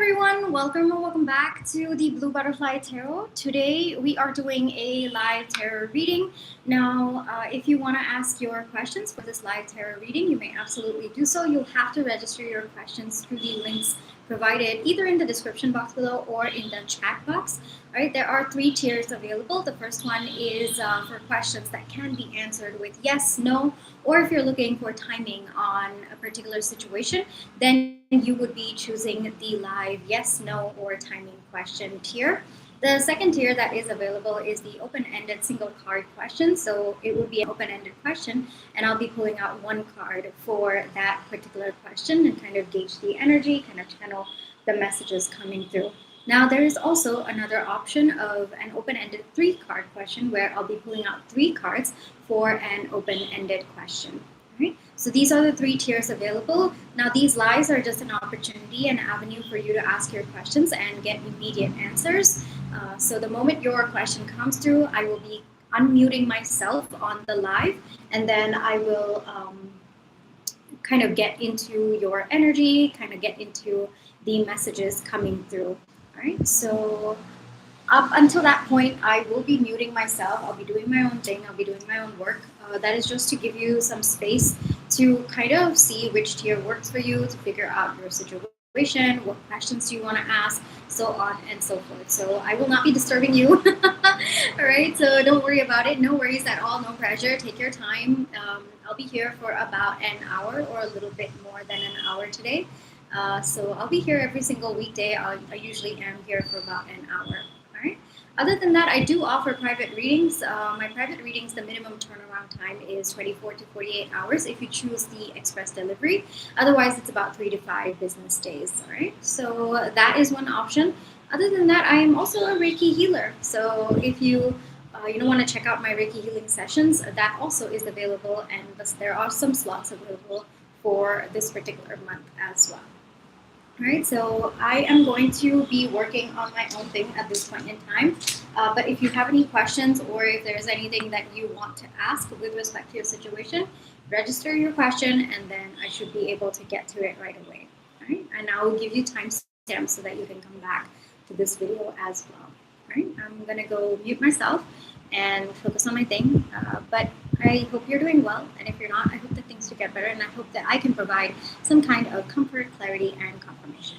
everyone, welcome or welcome back to the Blue Butterfly Tarot. Today we are doing a live tarot reading. Now, if you want to ask your questions for this live tarot reading, you may absolutely do so. You'll have to register your questions through the links provided either in the description box below or in the chat box. All right, there are 3 tiers available. The first one is for questions that can be answered with yes, no, or if you're looking for timing on a particular situation, then you would be choosing the live yes, no, or timing question tier. The second tier that is available is the open-ended single card question. So it would be an open-ended question, and I'll be pulling out one card for that particular question and kind of gauge the energy, kind of channel the messages coming through. Now, there is also another option of an open-ended 3-card question where I'll be pulling out 3 cards for an open-ended question. Right? So these are the 3 tiers available. Now, these lives are just an opportunity, an avenue for you to ask your questions and get immediate answers. So the moment your question comes through, I will be unmuting myself on the live, and then I will kind of get into your energy, kind of get into the messages coming through. All right. So up until that point, I will be muting myself. I'll be doing my own thing. I'll be doing my own work. That is just to give you some space to kind of see which tier works for you, to figure out your situation, what questions do you want to ask, so on and so forth. So I will not be disturbing you. All right, so don't worry about it. No worries at all, no pressure. Take your time. I'll be here for about an hour or a little bit more than an hour today. So I'll be here every single weekday. I usually am here for about an hour. Right. Other than that, I do offer private readings. My private readings, the minimum turnaround time is 24 to 48 hours if you choose the express delivery. Otherwise, it's about 3 to 5 business days. All right. So that is one option. Other than that, I am also a Reiki healer. So if you want to check out my Reiki healing sessions, that also is available, and there are some slots available for this particular month as well. All right, so I am going to be working on my own thing at this point in time. But if you have any questions or if there's anything that you want to ask with respect to your situation, register your question and then I should be able to get to it right away. All right, and I will give you timestamps so that you can come back to this video as well. All right, I'm going to go mute myself and focus on my thing. But I hope you're doing well. And if you're not, I hope that things to get better. And I hope that I can provide some kind of comfort, clarity, and confirmation.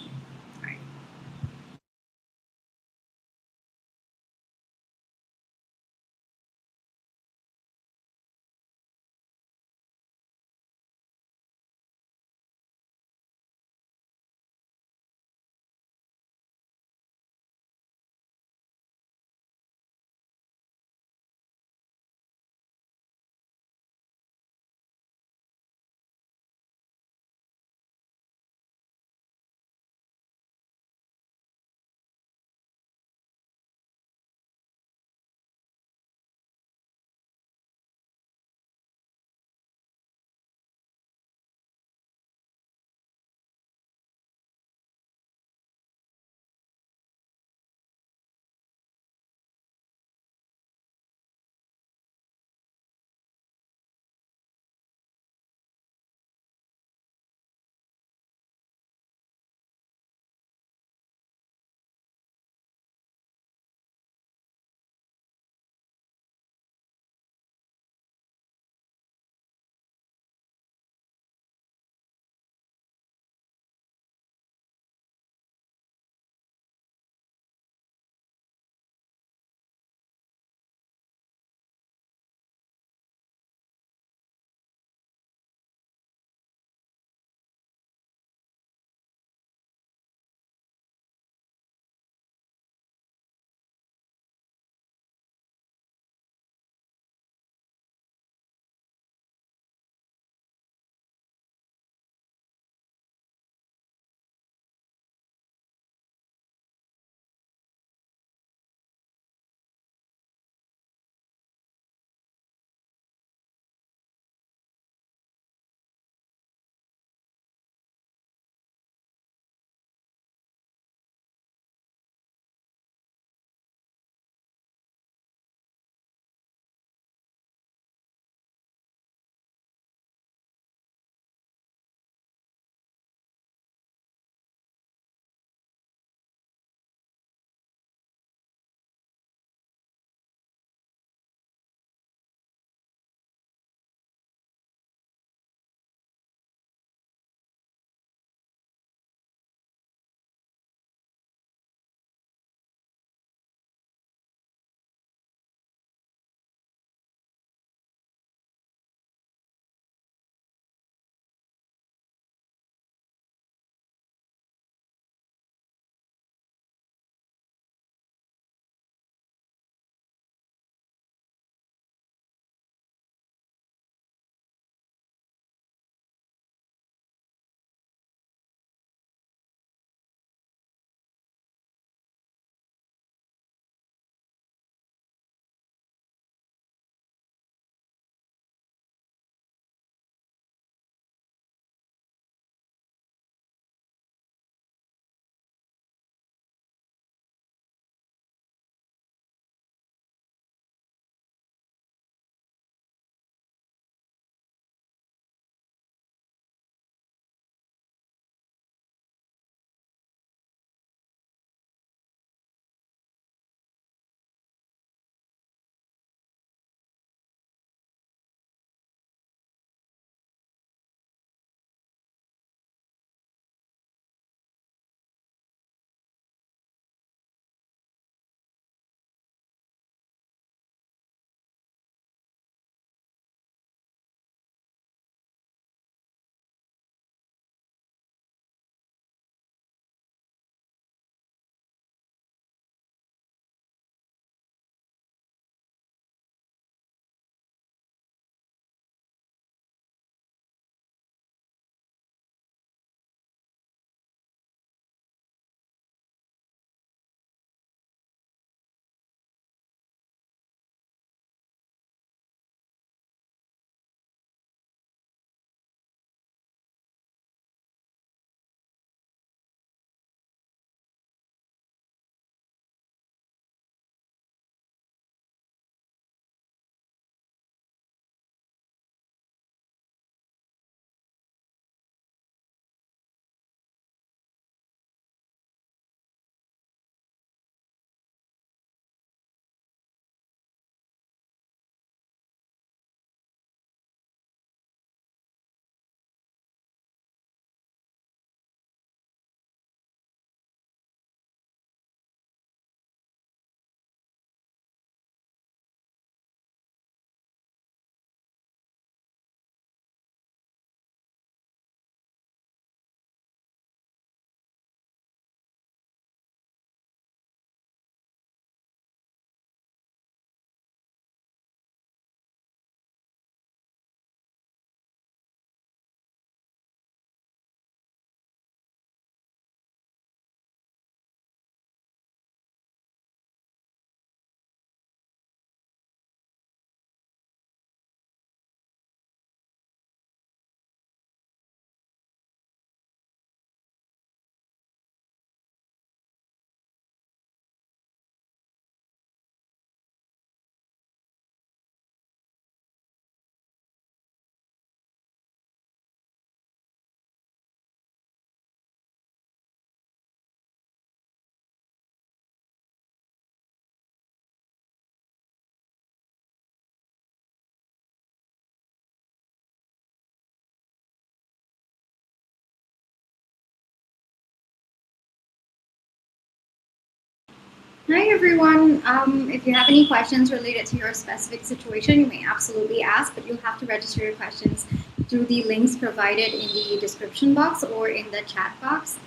Hi everyone. If you have any questions related to your specific situation, you may absolutely ask, but you'll have to register your questions through the links provided in the description box or in the chat box.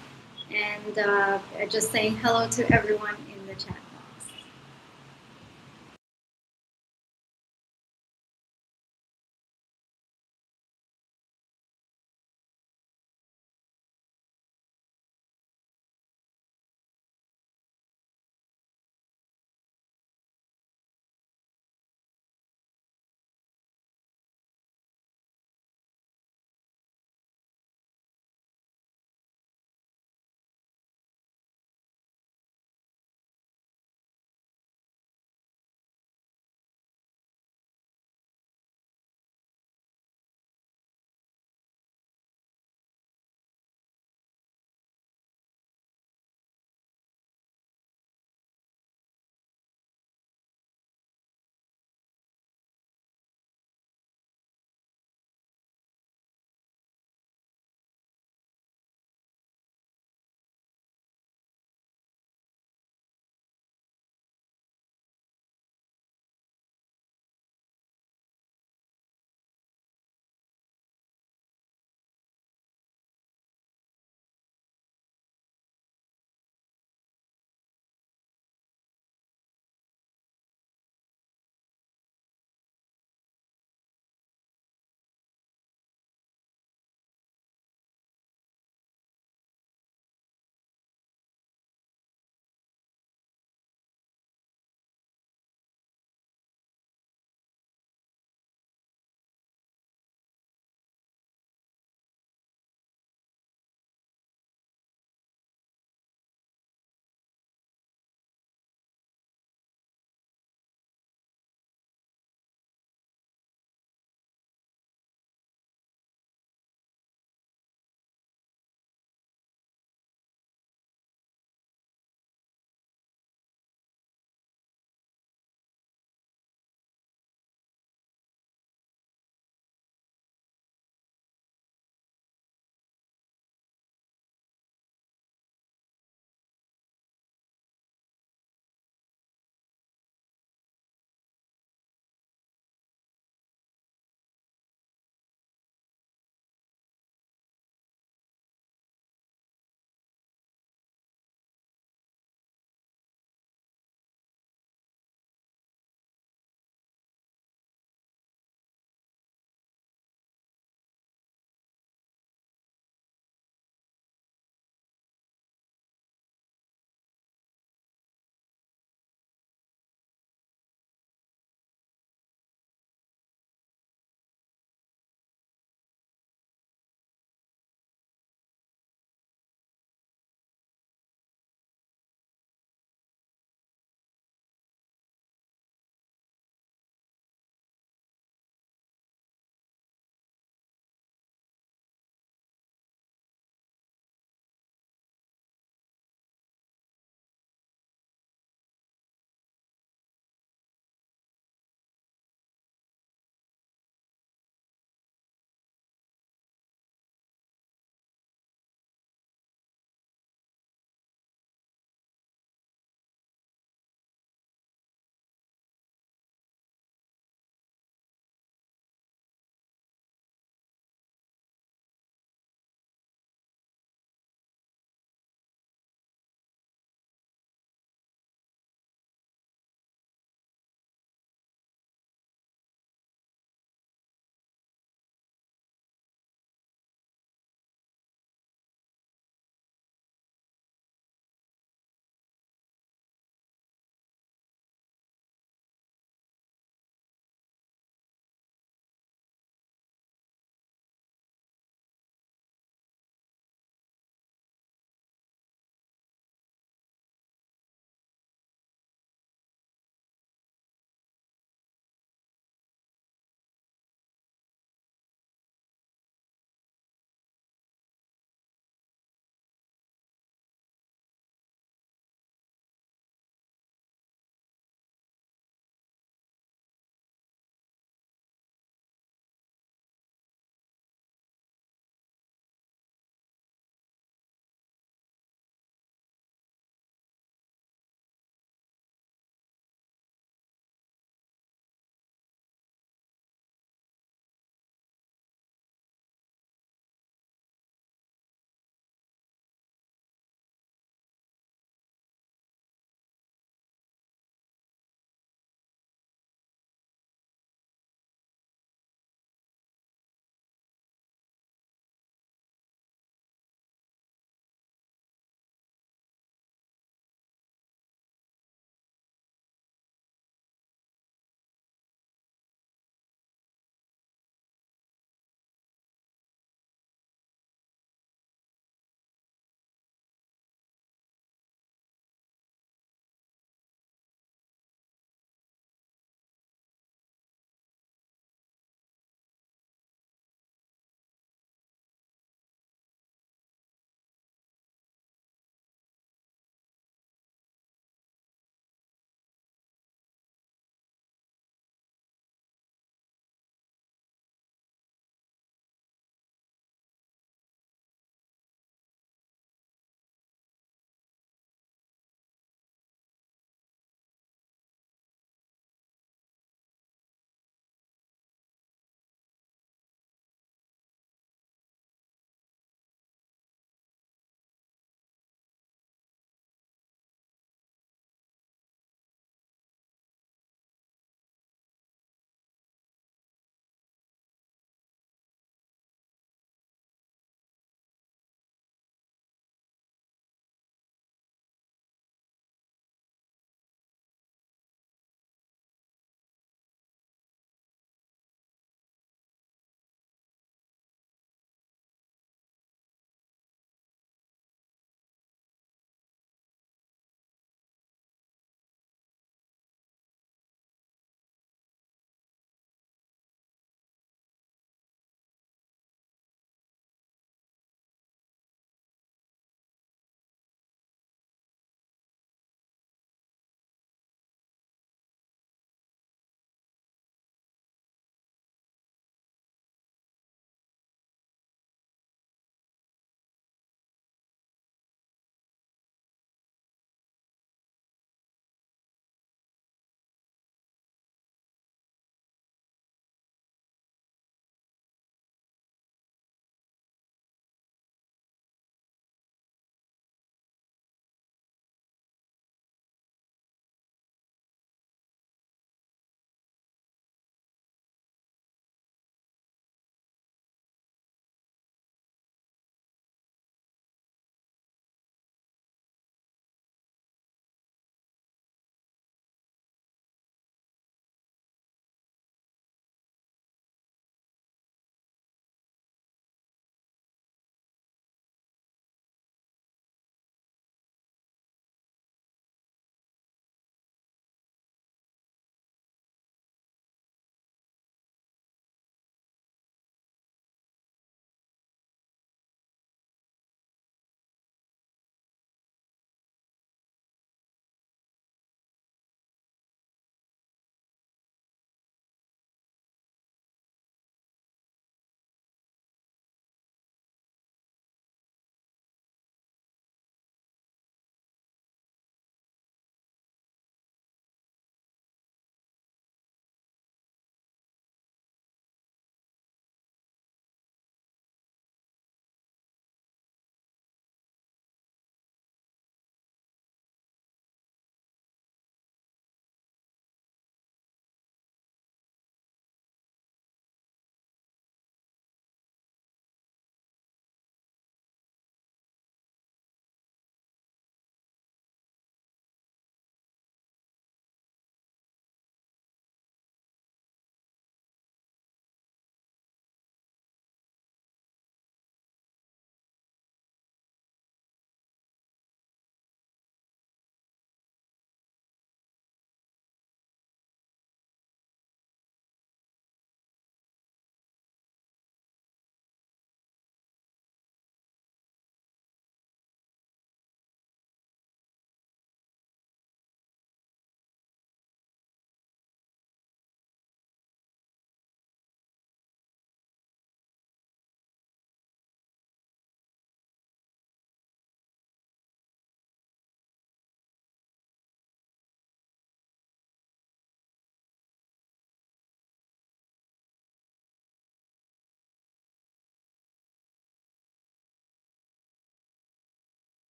And just saying hello to everyone in the chat box.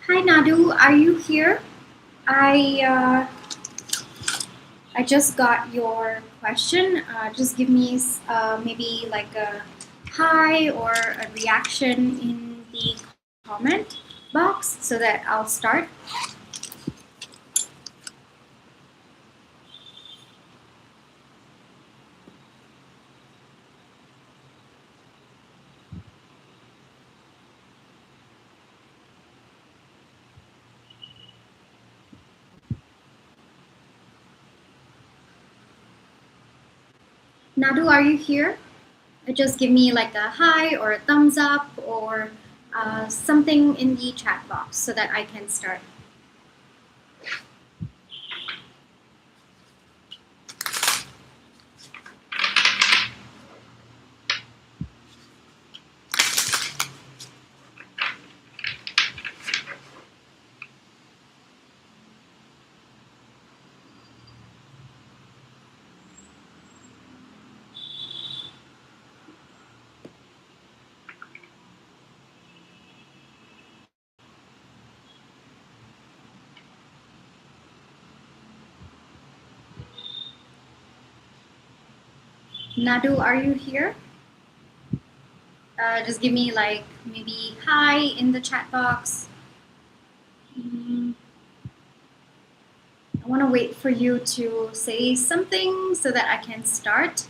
Hi Nadu, are you here? I I just got your question. Just give me maybe like a hi or a reaction in the comment box so that I'll start. Nadu, are you here? Just give me like a hi or a thumbs up or something in the chat box so that I can start. Nadu, are you here? Just give me like maybe hi in the chat box. I want to wait for you to say something so that I can start.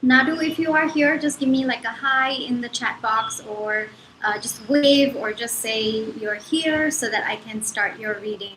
Nadu, if you are here, just give me like a hi in the chat box or just wave or just say you're here so that I can start your reading.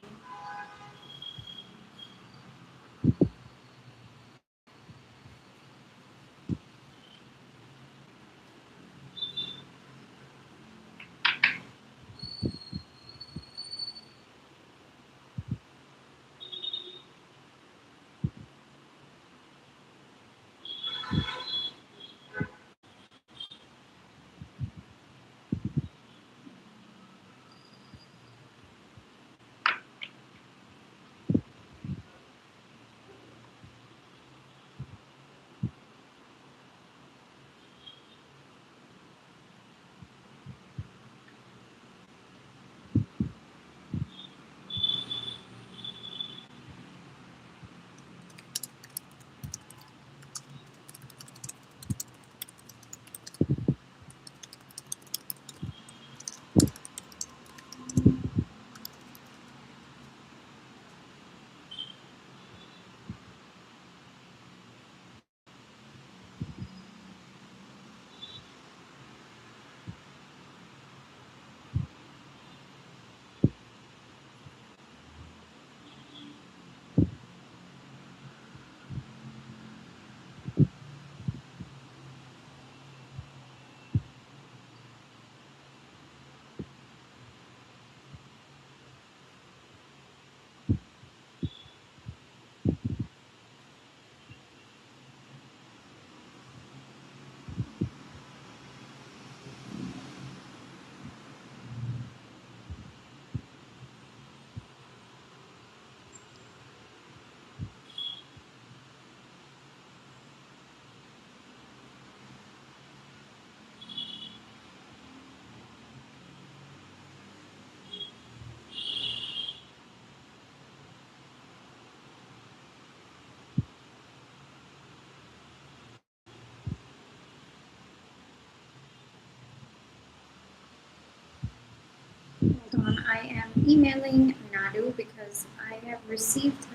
Hold on, I am emailing Nadu because I have received her.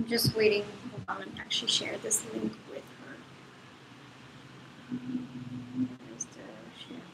I'm just waiting. Hold on, let me actually share this link with her. Where's the share link?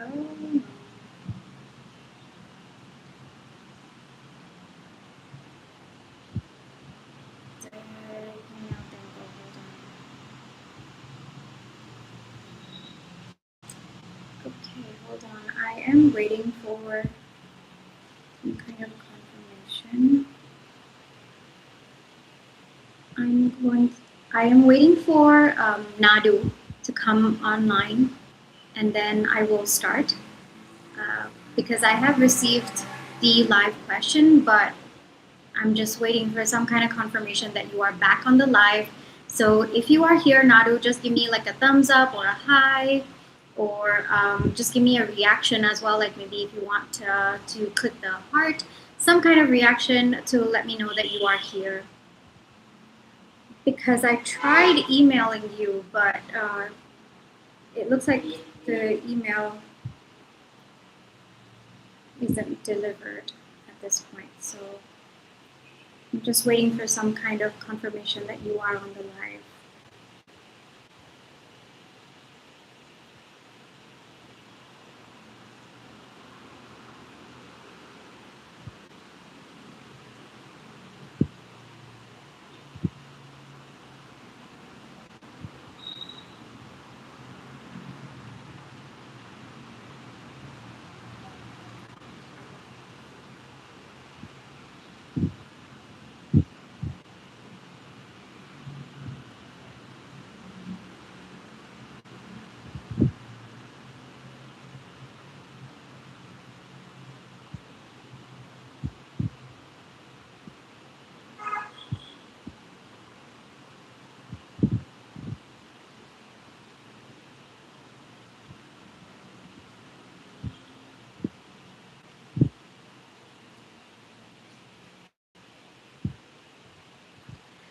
Oh no. The email thing. Oh, hold on. Okay, hold on. I am waiting for some kind of confirmation. I am waiting for Nadu to come online, and then I will start because I have received the live question, but I'm just waiting for some kind of confirmation that you are back on the live. So if you are here, Nadu, just give me like a thumbs up or a hi, or just give me a reaction as well. Like maybe if you want to click the heart, some kind of reaction to let me know that you are here. Because I tried emailing you, but it looks like the email isn't delivered at this point. So I'm just waiting for some kind of confirmation that you are on the live.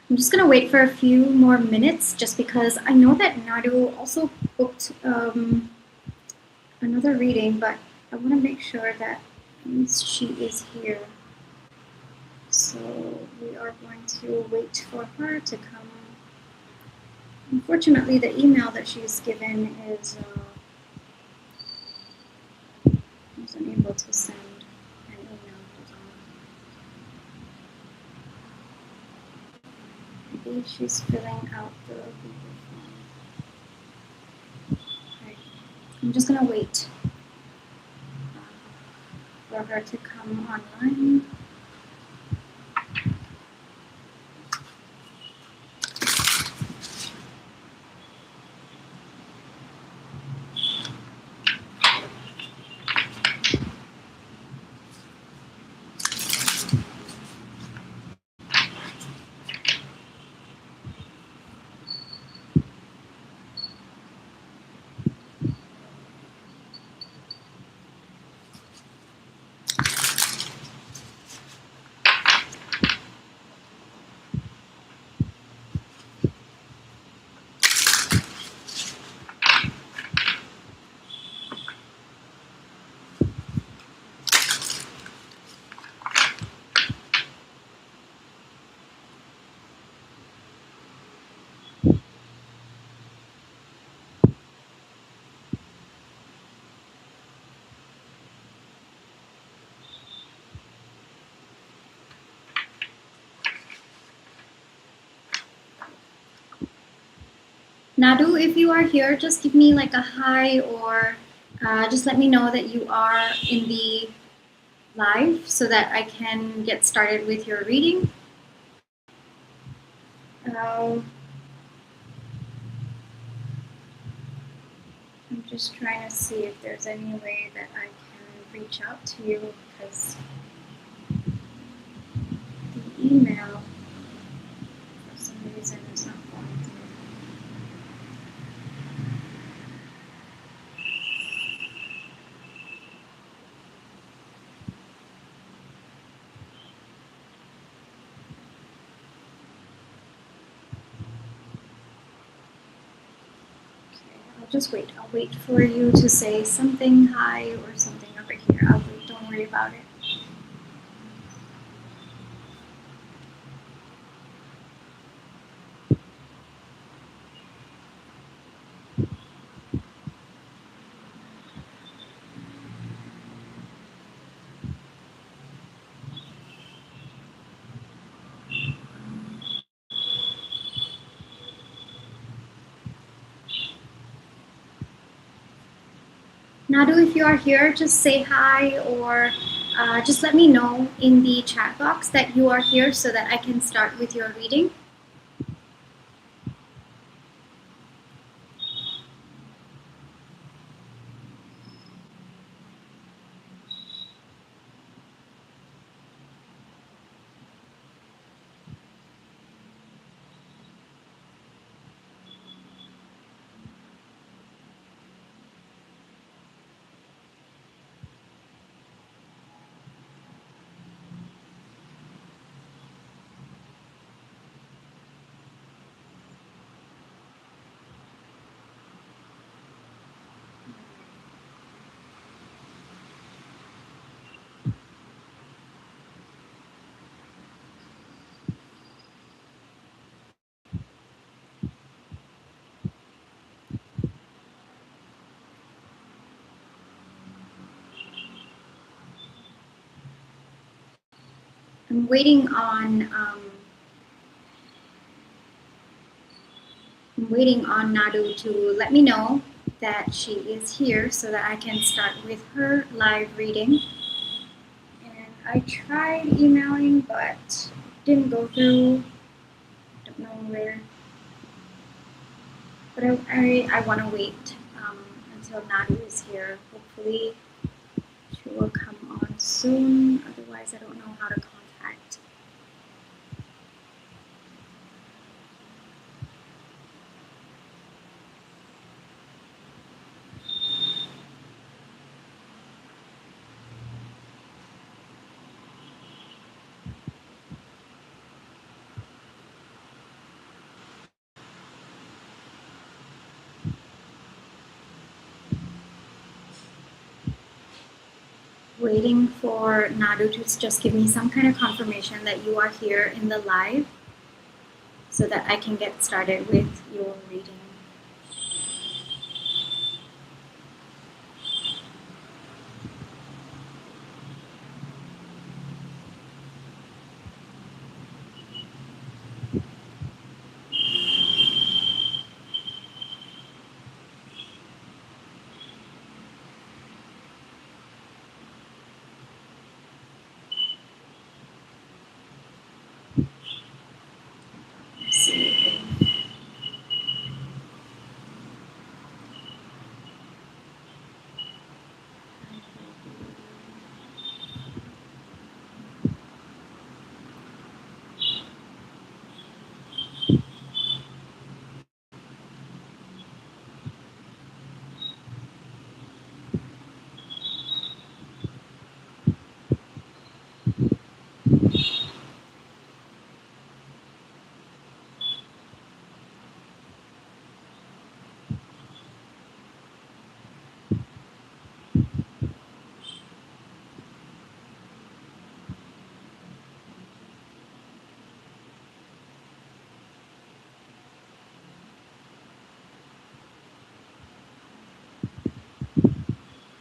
I'm just gonna wait for a few more minutes just because I know that Nadu also booked another reading, but I want to make sure that she is here. So we are going to wait for her to come. Unfortunately, the email that she's given is wasn't able to send an email. Maybe she's filling out the Google form. Okay. I'm just gonna wait for her to come online. Nadu, if you are here, just give me like a hi or Just let me know that you are in the live so that I can get started with your reading. I'm just trying to see if there's any way that I can reach out to you because the email for some reason is not going through. I'll just wait. I'll wait for you to say something hi or something over here. I'll wait. Don't worry about it. Nadu, if you are here, just say hi or just let me know in the chat box that you are here so that I can start with your reading. I'm waiting on Nadu to let me know that she is here so that I can start with her live reading. And I tried emailing, but didn't go through. Don't know where. But I want to wait until Nadu is here. Hopefully she will come on soon. Otherwise, I don't know how to contact. Waiting for Nadu to just give me some kind of confirmation that you are here in the live so that I can get started with your reading.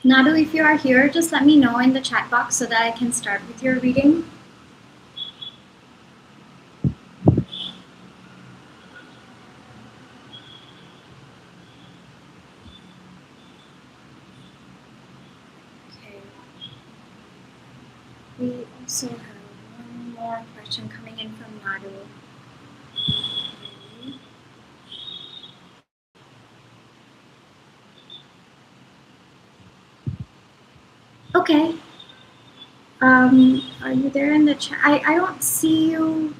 Nadu, if you are here, just let me know in the chat box so that I can start with your reading. We also have one more question coming in from Nadu. Okay. Are you there in the chat? I don't see you.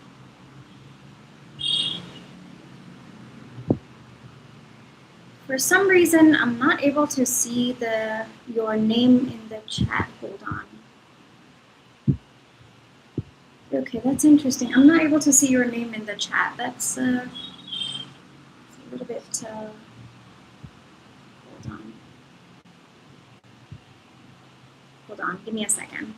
For some reason, I'm not able to see your name in the chat. Hold on. Okay, that's interesting. I'm not able to see your name in the chat. That's a little bit. Hold on. Hold on. Give me a second.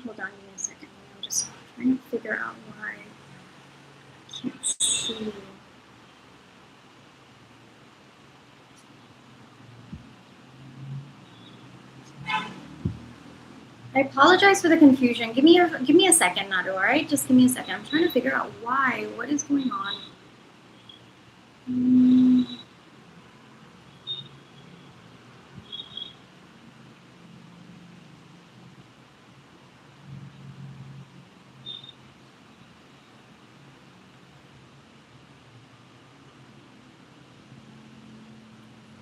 Hold on. Give me a second. I'm just trying to figure out why I can't see you. I apologize for the confusion. Give me a second, Nadu, all right? Just give me a second. I'm trying to figure out why. What is going on?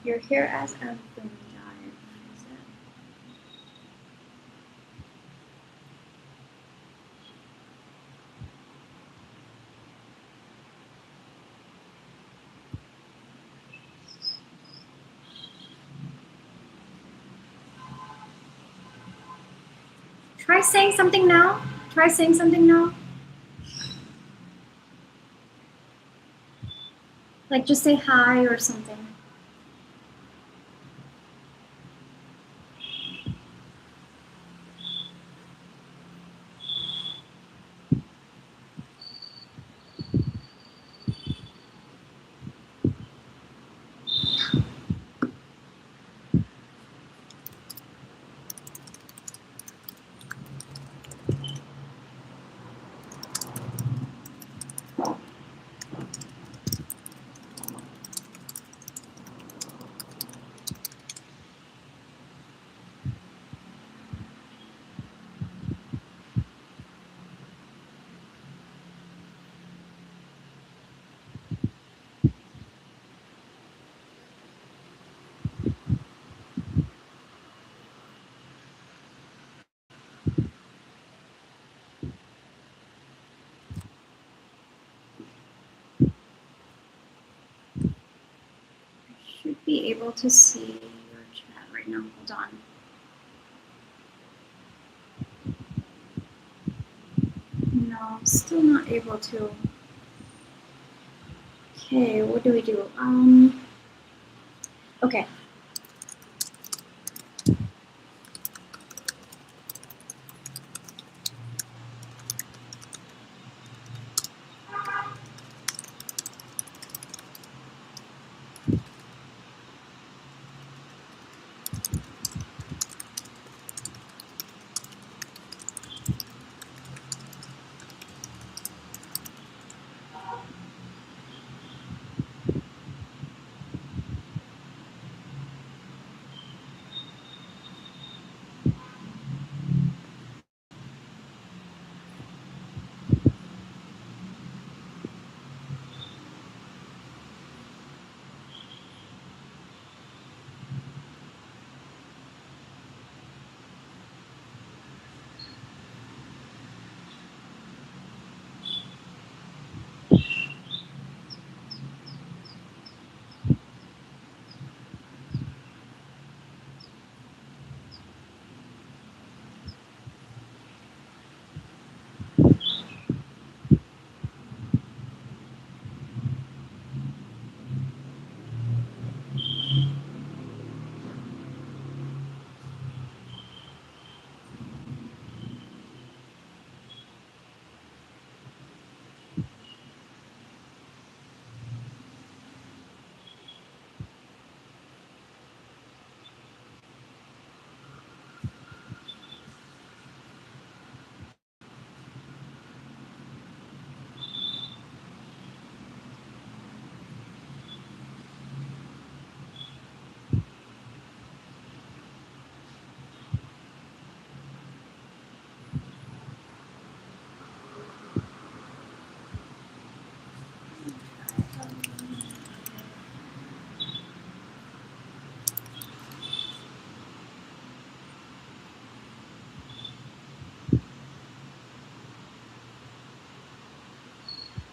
You're here as a friend. Try saying something now. Try saying something now. Like just say hi or something. Should be able to see your chat right now. Hold on. No, still not able to. Okay, what do we do? Okay.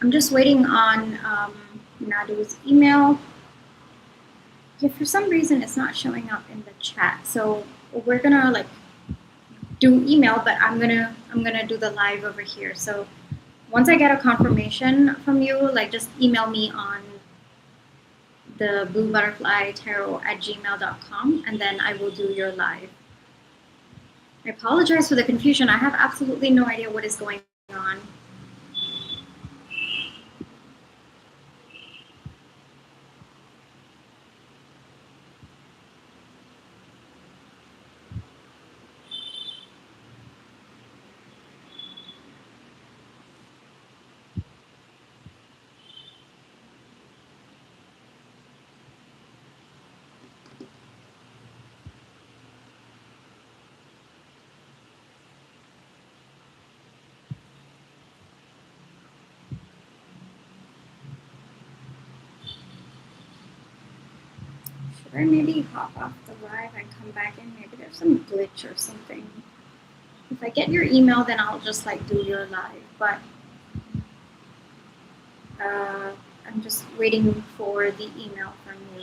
I'm just waiting on Nadu's email. Yeah, for some reason it's not showing up in the chat. So we're gonna like do email, but I'm gonna do the live over here. So once I get a confirmation from you, like just email me on the bluebutterflytarot@gmail.com, and then I will do your live. I apologize for the confusion. I have absolutely no idea what is going on. Should I maybe hop off the live and come back in? Maybe there's some glitch or something. If I get your email, then I'll just like do your live. But I'm just waiting for the email from you.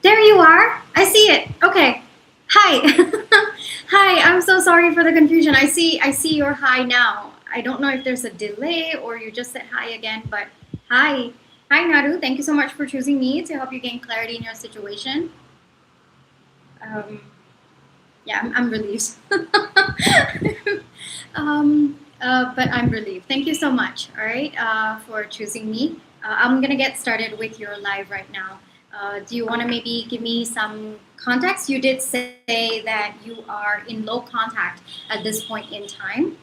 There you are. I see it. Okay. Hi. Hi. I'm so sorry for the confusion. I see your hi now. I don't know if there's a delay or you just said hi again, but hi. Hi, Naru. Thank you so much for choosing me to help you gain clarity in your situation. Yeah, I'm relieved. But I'm relieved. Thank you so much, all right, for choosing me. I'm going to get started with your live right now. Do you want to maybe give me some context? You did say that you are in low contact at this point in time.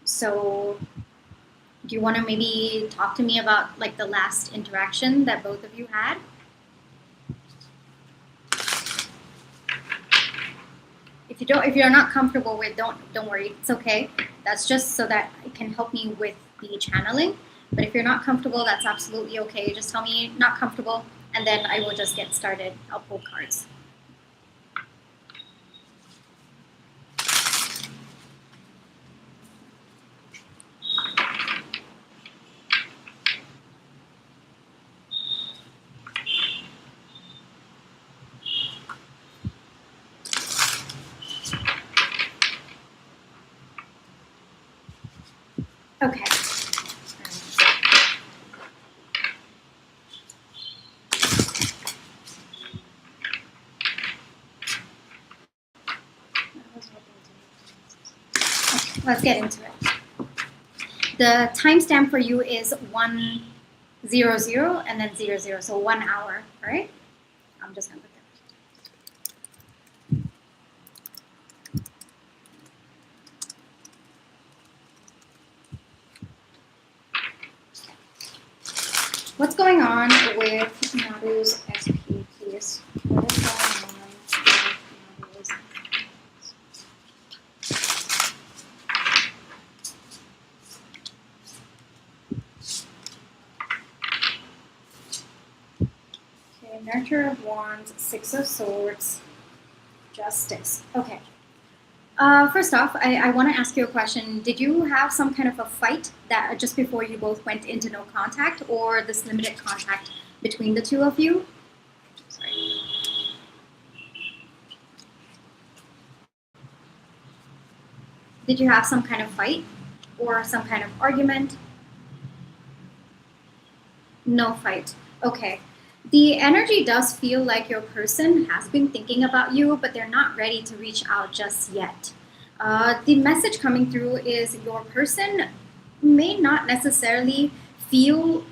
So do you want to maybe talk to me about like the last interaction that both of you had? If you're not comfortable with, don't worry, it's okay. That's just so that it can help me with the channeling. But if you're not comfortable, that's absolutely okay. Just tell me not comfortable, and then I will just get started. I'll pull cards. Okay. Let's get into it. The timestamp for you is 100 and then 00, so 1 hour, right? I'm just gonna put that. What's going on with Naru's SP, please? What is going on with Naru's? Okay, Nurture of Wands, Six of Swords, Justice. Okay. First off, I want to ask you a question. Did you have some kind of a fight that just before you both went into no contact, or this limited contact between the two of you? Sorry. Did you have some kind of fight or some kind of argument? No fight. Okay. The energy does feel like your person has been thinking about you, but they're not ready to reach out just yet. The message coming through is your person may not necessarily feel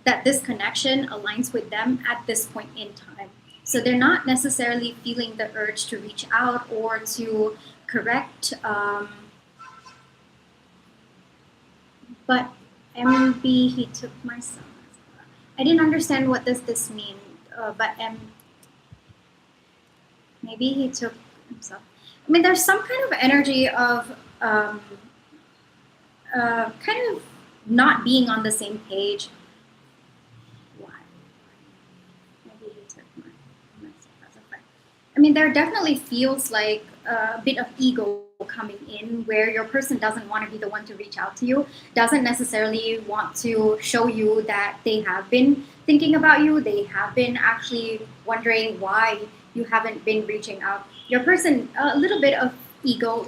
that this connection aligns with them at this point in time. So they're not necessarily feeling the urge to reach out or to correct. But MB, he took my son. I didn't understand what does this mean. But maybe he took himself. I mean, there's some kind of energy of kind of not being on the same page. Why? Maybe he took myself as a friend. I mean, there definitely feels like a bit of ego coming in where your person doesn't want to be the one to reach out to you, doesn't necessarily want to show you that they have been thinking about you, they have been actually wondering why you haven't been reaching out. Your person, a little bit of ego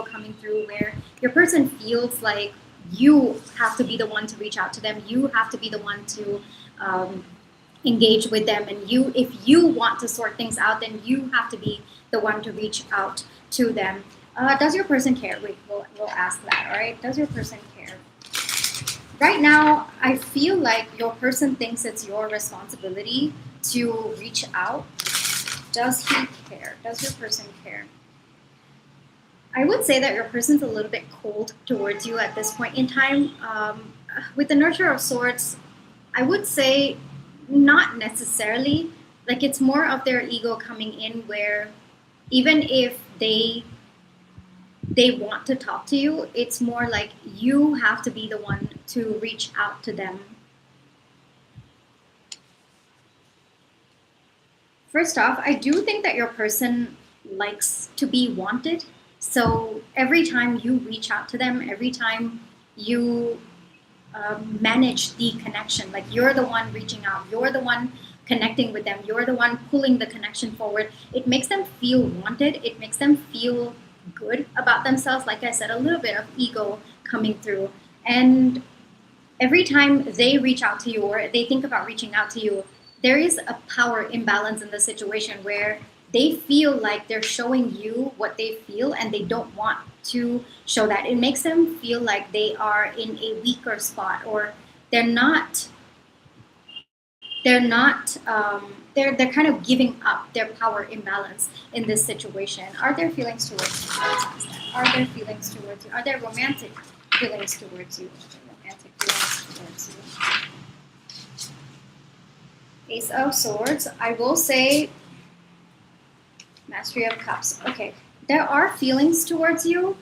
coming through where your person feels like you have to be the one to reach out to them, you have to be the one to engage with them, and if you want to sort things out, then you have to be the one to reach out to them. Does your person care? We'll ask that. All right, does your person care? Right now, I feel like your person thinks it's your responsibility to reach out. Does he care? Does your person care? I would say that your person's a little bit cold towards you at this point in time. With the Nurture of Swords, I would say not necessarily. Like, it's more of their ego coming in where even if they want to talk to you, it's more like you have to be the one to reach out to them. First off, I do think that your person likes to be wanted. So every time you reach out to them, every time you manage the connection, like you're the one reaching out, you're the one connecting with them, you're the one pulling the connection forward, it makes them feel wanted, it makes them feel good about themselves. Like I said, a little bit of ego coming through. And every time they reach out to you or they think about reaching out to you, there is a power imbalance in the situation where they feel like they're showing you what they feel and they don't want to show that. It makes them feel like they are in a weaker spot, or they're kind of giving up their power imbalance in this situation. Are there feelings towards you? Are there feelings towards you? Are there romantic feelings towards you? Romantic feelings towards you. Ace of Swords. I will say Mastery of Cups. Okay, there are feelings towards you,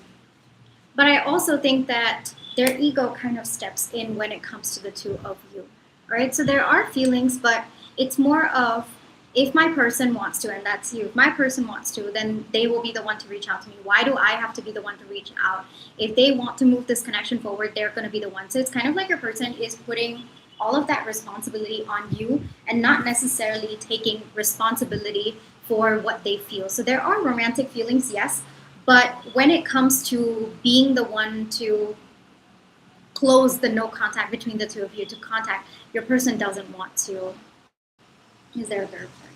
but I also think that their ego kind of steps in when it comes to the two of you. All right, so there are feelings, but it's more of, if my person wants to, and that's you, if my person wants to, then they will be the one to reach out to me. Why do I have to be the one to reach out? If they want to move this connection forward, they're going to be the one. So it's kind of like your person is putting all of that responsibility on you and not necessarily taking responsibility for what they feel. So there are romantic feelings, yes, but when it comes to being the one to close the no contact between the two of you, to contact, your person doesn't want to. Is there a third party?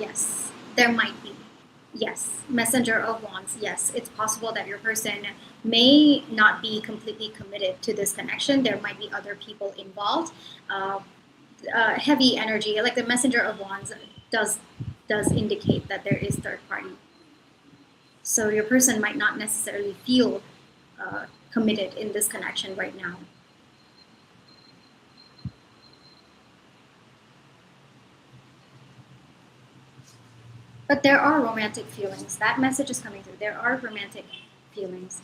Yes, there might be. Yes, Messenger of Wands. Yes, it's possible that your person may not be completely committed to this connection. There might be other people involved. Heavy energy, like the Messenger of Wands, does indicate that there is third party. So your person might not necessarily feel committed in this connection right now. But there are romantic feelings. That message is coming through. There are romantic feelings.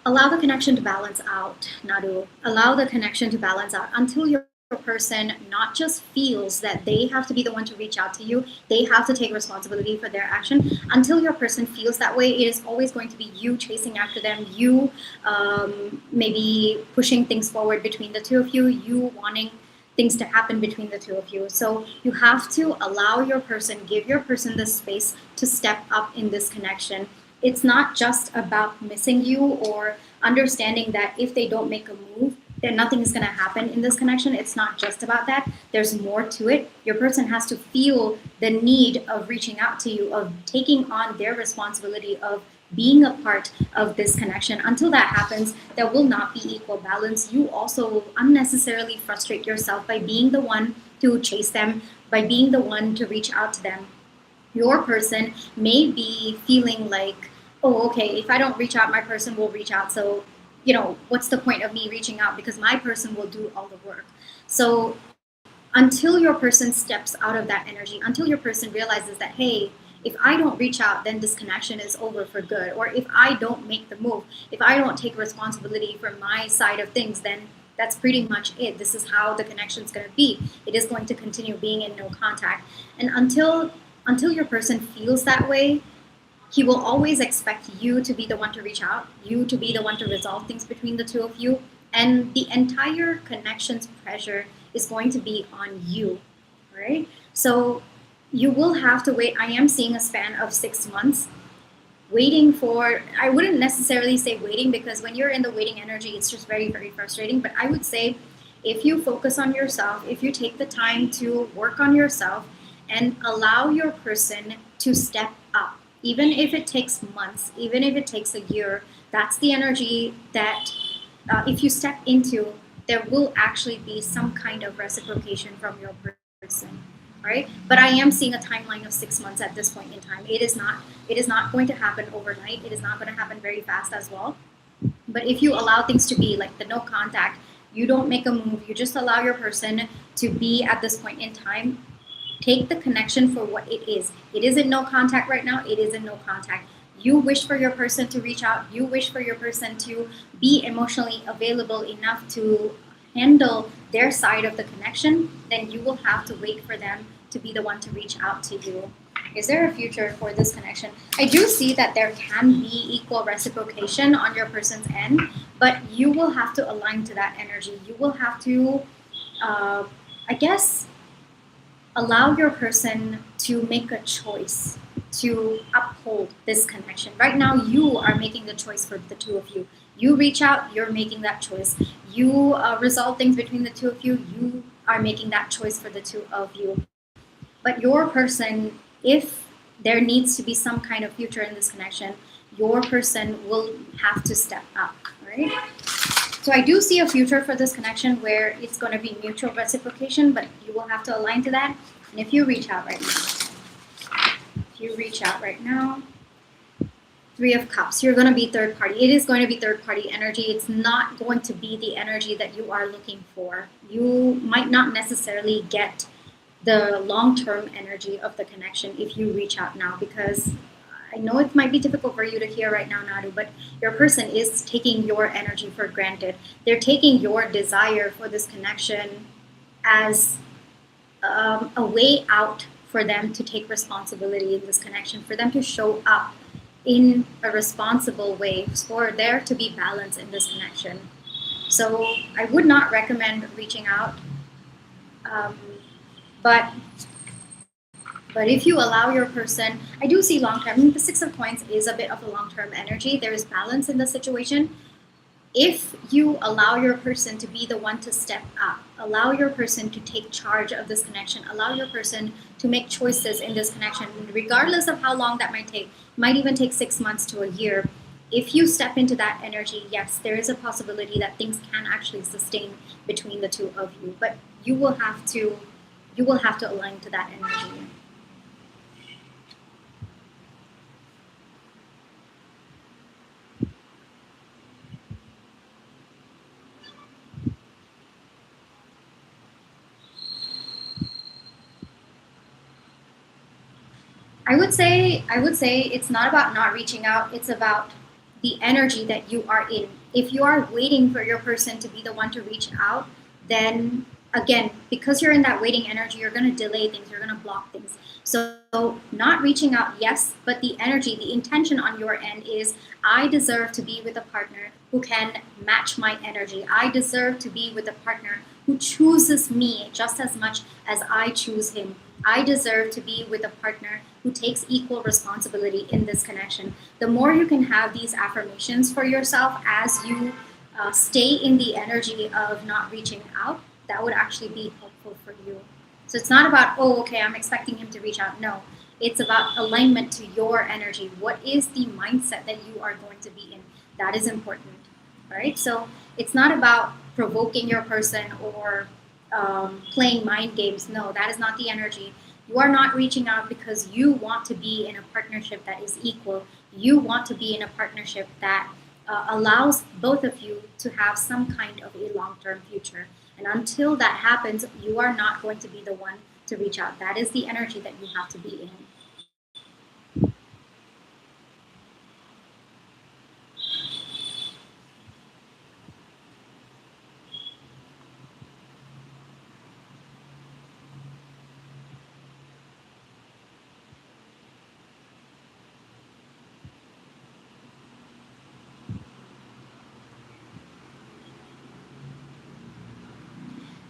Allow the connection to balance out, Nadu. Allow the connection to balance out until your person not just feels that they have to be the one to reach out to you, they have to take responsibility for their action. Until your person feels that way, it is always going to be you chasing after them, you maybe pushing things forward between the two of you, you wanting things to happen between the two of you. So you have to allow your person, give your person the space to step up in this connection. It's not just about missing you or understanding that if they don't make a move, then nothing is going to happen in this connection. It's not just about that. There's more to it. Your person has to feel the need of reaching out to you, of taking on their responsibility, of being a part of this connection. Until that happens, there will not be equal balance. You also unnecessarily frustrate yourself by being the one to chase them, by being the one to reach out to them. Your person may be feeling like, oh, okay, if I don't reach out, my person will reach out. So, what's the point of me reaching out, because my person will do all the work. So until your person steps out of that energy, until your person realizes that, hey, if I don't reach out, then this connection is over for good. Or if I don't make the move, if I don't take responsibility for my side of things, then that's pretty much it. This is how the connection is going to be. It is going to continue being in no contact. And until your person feels that way, he will always expect you to be the one to reach out, you to be the one to resolve things between the two of you. And the entire connection's pressure is going to be on you, right? So you will have to wait. I am seeing a span of 6 months waiting for, I wouldn't necessarily say waiting, because when you're in the waiting energy, it's just very, very frustrating. But I would say if you focus on yourself, if you take the time to work on yourself and allow your person to step up, even if it takes months, even if it takes a year, that's the energy that if you step into, there will actually be some kind of reciprocation from your person, right? But I am seeing a timeline of 6 months at this point in time. It is not going to happen overnight. It is not going to happen very fast as well. But if you allow things to be like the no contact, you don't make a move, you just allow your person to be at this point in time, take the connection for what it is. It is in no contact right now. It is in no contact. You wish for your person to reach out. You wish for your person to be emotionally available enough to handle their side of the connection. Then you will have to wait for them to be the one to reach out to you. Is there a future for this connection? I do see that there can be equal reciprocation on your person's end, but you will have to align to that energy. You will have to, I guess, allow your person to make a choice to uphold this connection. Right now, you are making the choice for the two of you. You reach out, you're making that choice. You resolve things between the two of you, you are making that choice for the two of you. But your person, if there needs to be some kind of future in this connection, your person will have to step up, right? So I do see a future for this connection where it's going to be mutual reciprocation, but you will have to align to that. And if you reach out right now, Three of Cups, you're going to be third party. It is going to be third party energy. It's not going to be the energy that you are looking for. You might not necessarily get the long-term energy of the connection if you reach out now, because I know it might be difficult for you to hear right now, Nadu, but your person is taking your energy for granted. They're taking your desire for this connection as a way out for them to take responsibility in this connection, for them to show up in a responsible way, for there to be balance in this connection. So I would not recommend reaching out, but if you allow your person, I do see long-term. The Six of Coins is a bit of a long-term energy. There is balance in the situation. If you allow your person to be the one to step up, allow your person to take charge of this connection, allow your person to make choices in this connection, regardless of how long that might take, might even take 6 months to a year. If you step into that energy, yes, there is a possibility that things can actually sustain between the two of you, but you will have to align to that energy. I would say it's not about not reaching out. It's about the energy that you are in. If you are waiting for your person to be the one to reach out, then again, because you're in that waiting energy, you're going to delay things. You're going to block things. So not reaching out, yes, but the energy, the intention on your end is, I deserve to be with a partner who can match my energy. I deserve to be with a partner who chooses me just as much as I choose him. I deserve to be with a partner who takes equal responsibility in this connection. The more you can have these affirmations for yourself as you stay in the energy of not reaching out, that would actually be helpful for you. So it's not about, oh, okay, I'm expecting him to reach out. No, it's about alignment to your energy. What is the mindset that you are going to be in? That is important, right? So it's not about provoking your person or playing mind games. No, that is not the energy. You are not reaching out because you want to be in a partnership that is equal. You want to be in a partnership that allows both of you to have some kind of a long term future. And until that happens, you are not going to be the one to reach out. That is the energy that you have to be in.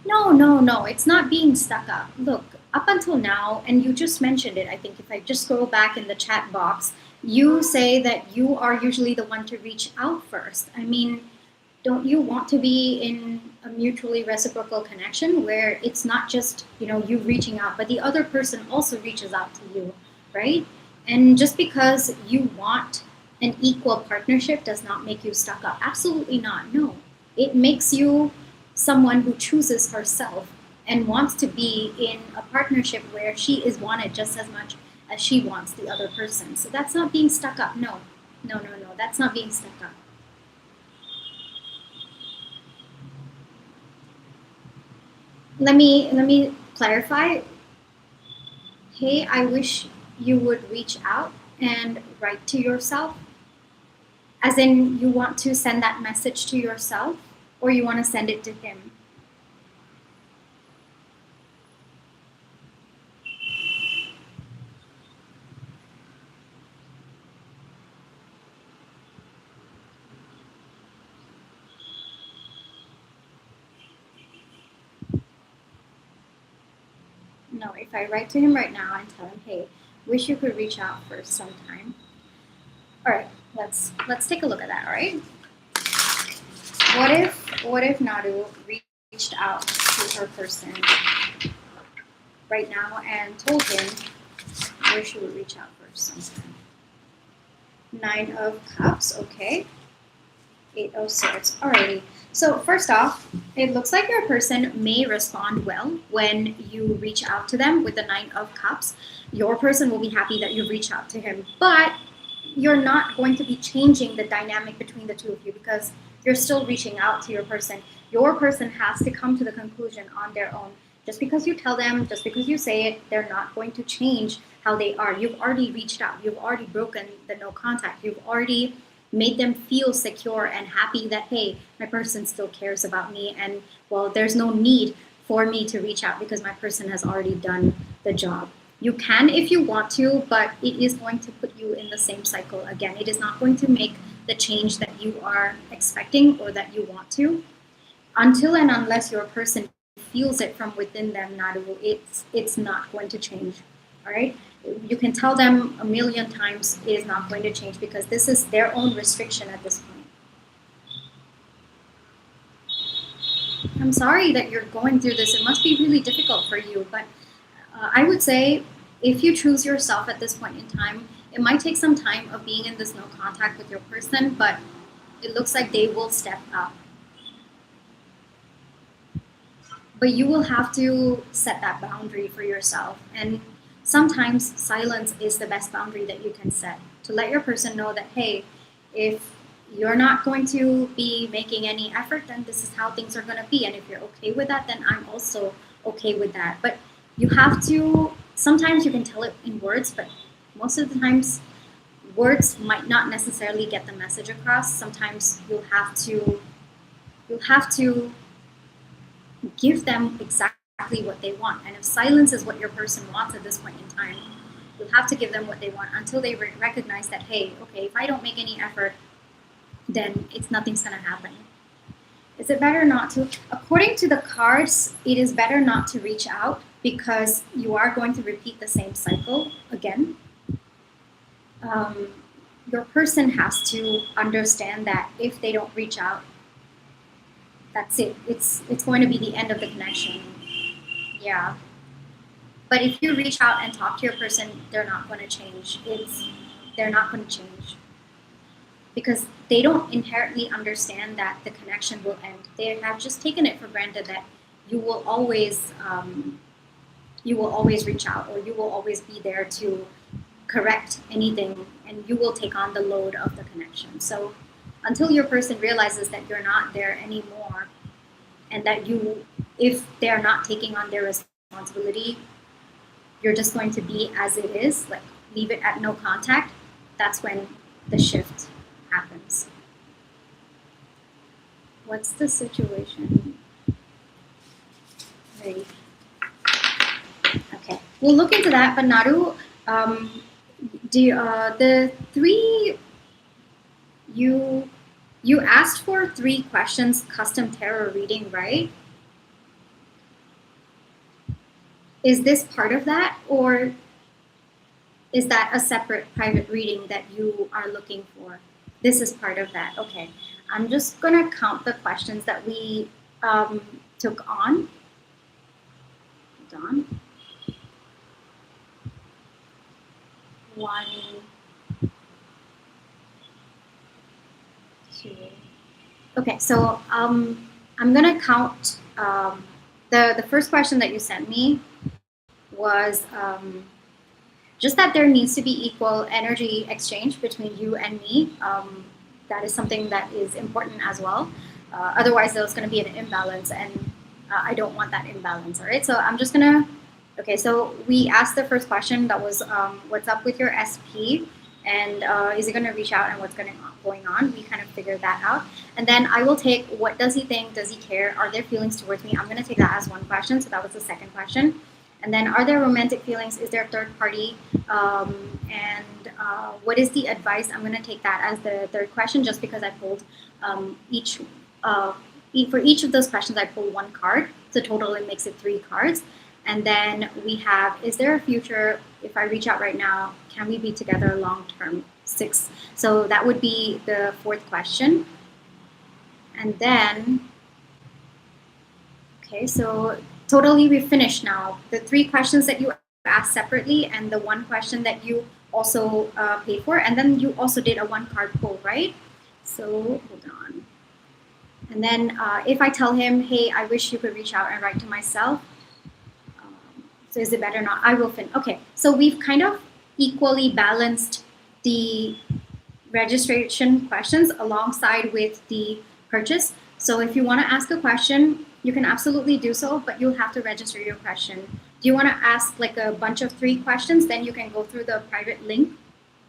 No, no, no. It's not being stuck up. Look, up until now, and you just mentioned it, I think if I just scroll back in the chat box, you say that you are usually the one to reach out first. I mean, don't you want to be in a mutually reciprocal connection where it's not just, you reaching out, but the other person also reaches out to you, right? And just because you want an equal partnership does not make you stuck up. Absolutely not. No. It makes you someone who chooses herself and wants to be in a partnership where she is wanted just as much as she wants the other person. So that's not being stuck up. No. No, no, no. That's not being stuck up. Let me clarify. Hey, I wish you would reach out and write to yourself, as in you want to send that message to yourself, or you want to send it to him. No, if I write to him right now and tell him, hey, wish you could reach out for some time. All right, let's take a look at that. All right. What if Nadu reached out to her person right now and told him where she would reach out for some time? 9 of Cups. Okay. 8 of Swords. Alrighty. So first off, it looks like your person may respond well when you reach out to them with the 9 of Cups. Your person will be happy that you reach out to him, but you're not going to be changing the dynamic between the two of you because you're still reaching out to your person. Your person has to come to the conclusion on their own. Just because you tell them, just because you say it, they're not going to change how they are. You've already reached out. You've already broken the no contact. You've already made them feel secure and happy that, hey, my person still cares about me, and well, there's no need for me to reach out because my person has already done the job. You can if you want to, but it is going to put you in the same cycle again. It is not going to make the change that you are expecting or that you want to, until and unless your person feels it from within them. Nadu, it's not going to change. All right. You can tell them a million times it is not going to change because this is their own restriction at this point. I'm sorry that you're going through this. It must be really difficult for you, but I would say if you choose yourself at this point in time, it might take some time of being in this no contact with your person, but it looks like they will step up. But you will have to set that boundary for yourself. And sometimes silence is the best boundary that you can set to let your person know that, hey, if you're not going to be making any effort, then this is how things are going to be. And if you're okay with that, then I'm also okay with that. But you have to, sometimes you can tell it in words, but most of the times words might not necessarily get the message across. Sometimes you'll have to give them exactly what they want. And if silence is what your person wants at this point in time, you'll have to give them what they want until they recognize that, hey, okay, if I don't make any effort, then nothing's going to happen. Is it better not to? According to the cards, it is better not to reach out because you are going to repeat the same cycle again. Your person has to understand that if they don't reach out, That's it. It's going to be the end of the connection. Yeah. But if you reach out and talk to your person, they're not going to change. They're not going to change because they don't inherently understand that the connection will end. They have just taken it for granted that you will always reach out, or you will always be there to correct anything, and you will take on the load of the connection. So until your person realizes that you're not there anymore, and that if they're not taking on their responsibility, you're just going to be as it is, like leave it at no contact, that's when the shift happens. What's the situation? Right. Okay, we'll look into that. But Naru, the three you asked for 3 questions custom tarot reading, right? Is this part of that, or is that a separate private reading that you are looking for? This is part of that. Okay. I'm just going to count the questions that we took on. Hold on. 1, 2. Okay, so I'm going to count. The first question that you sent me was just that there needs to be equal energy exchange between you and me. That is something that is important as well. Otherwise, there's going to be an imbalance, and I don't want that imbalance. All right, so I'm just gonna. Okay, so we asked the first question that was, what's up with your SP, and is he going to reach out, and what's going on? We kind of figured that out, and then I will take, what does he think? Does he care? Are there feelings towards me? I'm going to take that as one question. So that was the second question. And then, are there romantic feelings? Is there a third party? And what is the advice? I'm going to take that as the third question, just because I pulled for each of those questions, I pulled 1 card. So total, it makes it 3 cards. And then we have, is there a future? If I reach out right now, can we be together long term? 6. So that would be the 4th question. And then, okay, so totally we've finished now. The 3 questions that you asked separately, and the 1 question that you also paid for, and then you also did a 1 card pull, right? So hold on. And then if I tell him, hey, I wish you could reach out and write to myself, so is it better or not? I will fin. Okay, so we've kind of equally balanced the registration questions alongside with the purchase. So if you want to ask a question, you can absolutely do so, but you'll have to register your question. Do you want to ask like a bunch of 3 questions? Then you can go through the private link.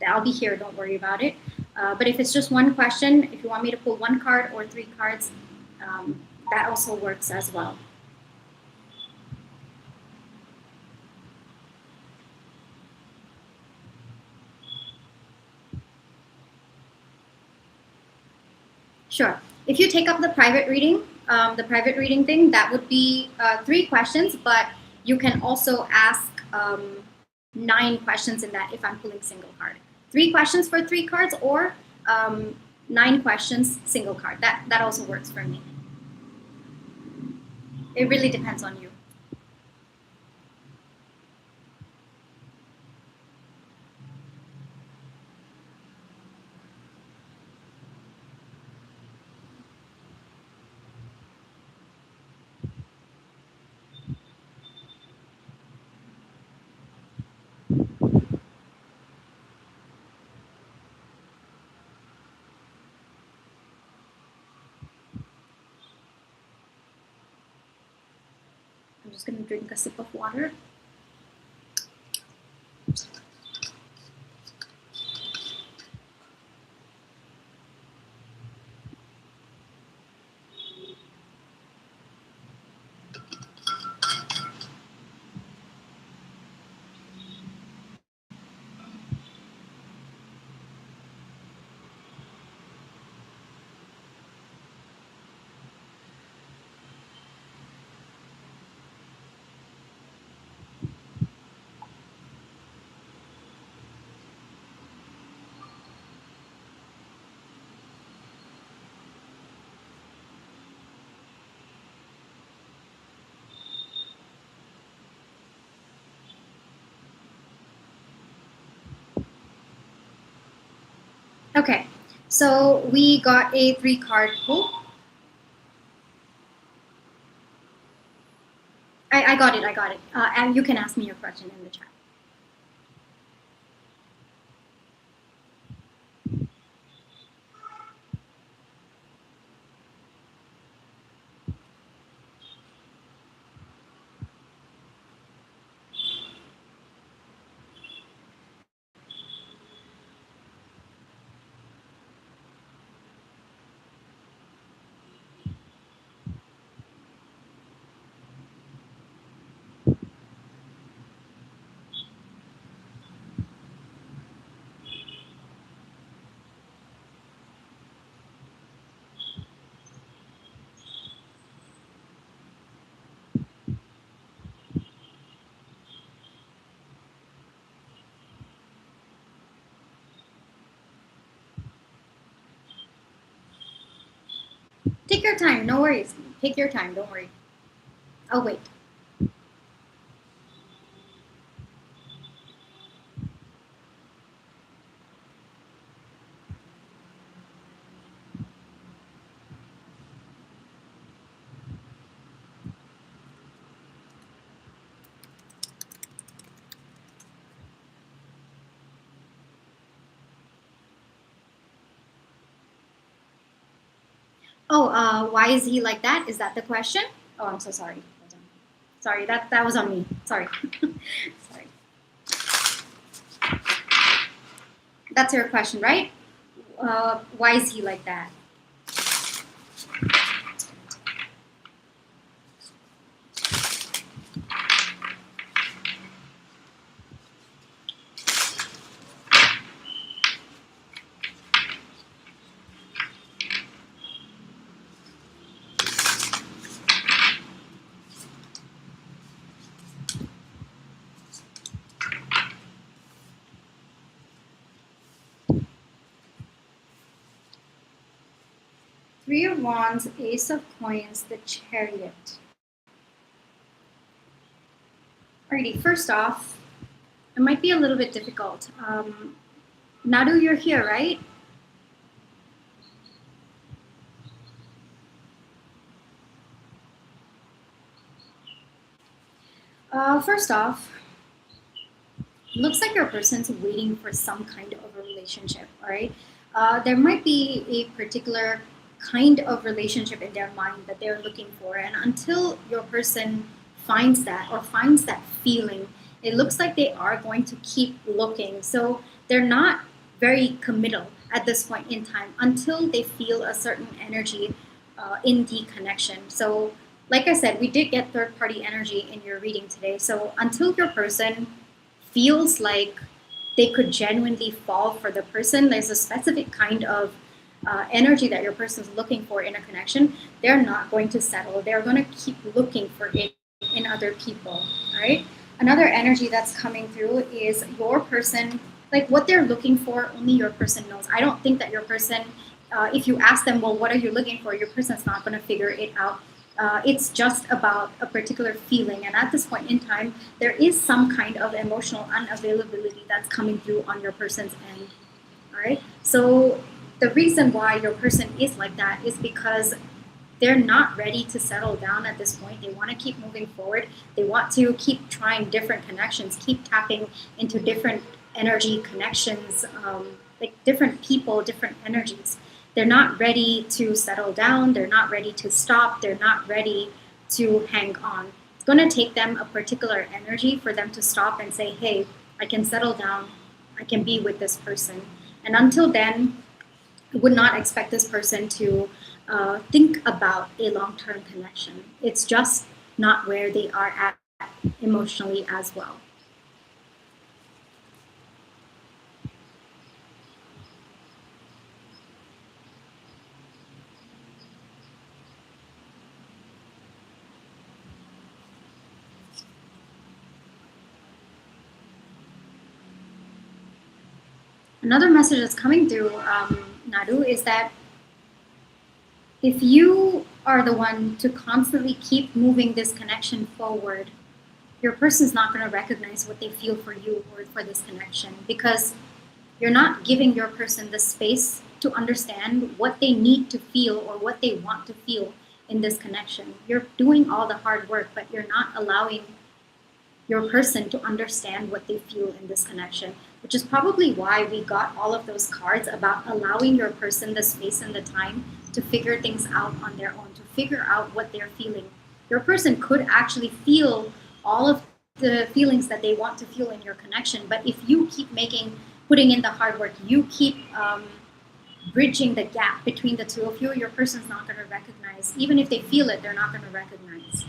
I'll be here, don't worry about it. But if it's just 1 question, if you want me to pull 1 card or 3 cards, that also works as well. Sure. If you take up the private reading thing, that would be 3 questions, but you can also ask 9 questions in that if I'm pulling single card. 3 questions for 3 cards, or 9 questions, single card. That also works for me. It really depends on you. I'm just going to drink a sip of water. Okay, so we got a 3-card pull. I got it, I got it. And you can ask me your question in the chat. Take your time, no worries. Take your time, don't worry. I'll wait. Oh, why is he like that? Is that the question? Oh, I'm so sorry. Sorry, that was on me. Sorry. Sorry. That's your question, right? Why is he like that? Three of Wands, Ace of Coins, the Chariot. Alrighty, first off, it might be a little bit difficult. Nadu, you're here, right? First off, looks like your person's waiting for some kind of a relationship, all right? There might be a particular kind of relationship in their mind that they're looking for, and until your person finds that or finds that feeling, it looks like they are going to keep looking. So they're not very committal at this point in time until they feel a certain energy in the connection. So like I said, we did get third party energy in your reading today. So until your person feels like they could genuinely fall for the person, there's a specific kind of energy that your person is looking for in a connection, they're not going to settle. They're going to keep looking for it in other people, all right? Another energy that's coming through is your person, like what they're looking for, only your person knows. I don't think that your person, if you ask them, well, what are you looking for? Your person's not going to figure it out. It's just about a particular feeling. And at this point in time, there is some kind of emotional unavailability that's coming through on your person's end. All right. So the reason why your person is like that is because they're not ready to settle down at this point. They want to keep moving forward. They want to keep trying different connections, keep tapping into different energy connections, like different people, different energies. They're not ready to settle down. They're not ready to stop. They're not ready to hang on. It's going to take them a particular energy for them to stop and say, hey, I can settle down. I can be with this person. And until then, I would not expect this person to think about a long-term connection. It's just not where they are at emotionally as well. Another message that's coming through, Nadu, is that if you are the one to constantly keep moving this connection forward, your person's not going to recognize what they feel for you or for this connection, because You're not giving your person the space to understand what they need to feel or what they want to feel in this connection. You're doing all the hard work, but you're not allowing your person to understand what they feel in this connection, which is probably why we got all of those cards about allowing your person the space and the time to figure things out on their own, to figure out what they're feeling. Your person could actually feel all of the feelings that they want to feel in your connection, but if you keep putting in the hard work, you keep bridging the gap between the two of you, your person's not going to recognize. Even if they feel it, they're not going to recognize.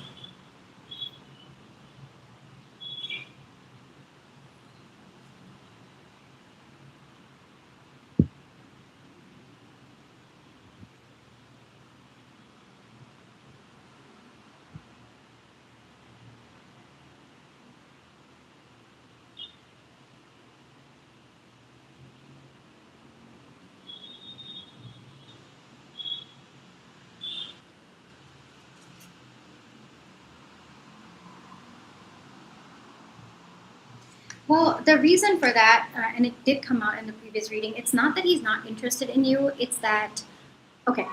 Well, the reason for that, and it did come out in the previous reading, it's not that he's not interested in you, it's that, okay,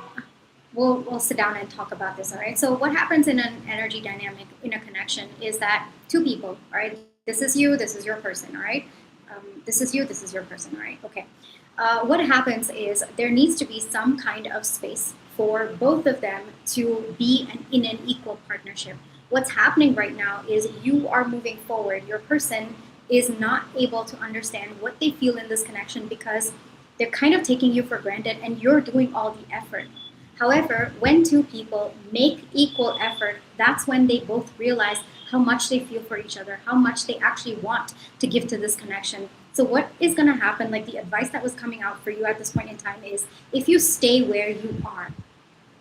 we'll sit down and talk about this, all right? So what happens in an energy dynamic, in a connection, is that two people, all right? This is you, this is your person, all right? This is you, this is your person, all right? Okay. What happens is there needs to be some kind of space for both of them to be in an equal partnership. What's happening right now is you are moving forward. Your person is not able to understand what they feel in this connection because they're kind of taking you for granted and you're doing all the effort. However, when two people make equal effort, that's when they both realize how much they feel for each other, how much they actually want to give to this connection. So what is going to happen, like the advice that was coming out for you at this point in time is, if you stay where you are,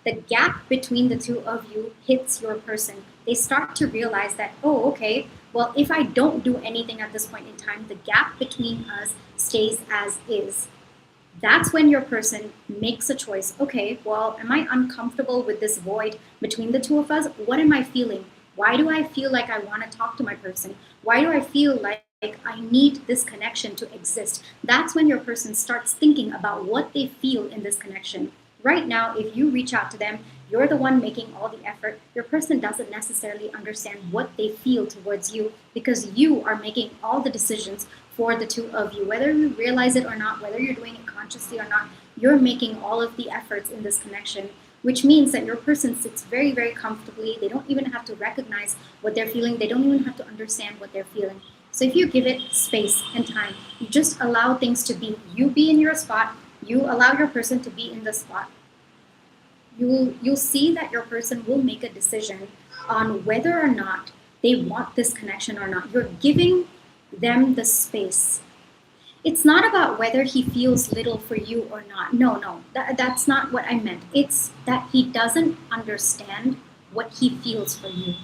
the gap between the two of you hits your person. They start to realize that, oh, okay, well, if I don't do anything at this point in time, the gap between us stays as is. That's when your person makes a choice. Okay, well, am I uncomfortable with this void between the two of us? What am I feeling? Why do I feel like I want to talk to my person? Why do I feel like I need this connection to exist? That's when your person starts thinking about what they feel in this connection. Right now, if you reach out to them, you're the one making all the effort. Your person doesn't necessarily understand what they feel towards you because you are making all the decisions for the two of you. Whether you realize it or not, whether you're doing it consciously or not, you're making all of the efforts in this connection, which means that your person sits very, very comfortably. They don't even have to recognize what they're feeling. They don't even have to understand what they're feeling. So if you give it space and time, you just allow things to be. You be in your spot. You allow your person to be in the spot. You'll see that your person will make a decision on whether or not they want this connection or not. You're giving them the space. It's not about whether he feels little for you or not. No, that's not what I meant. It's that he doesn't understand what he feels for you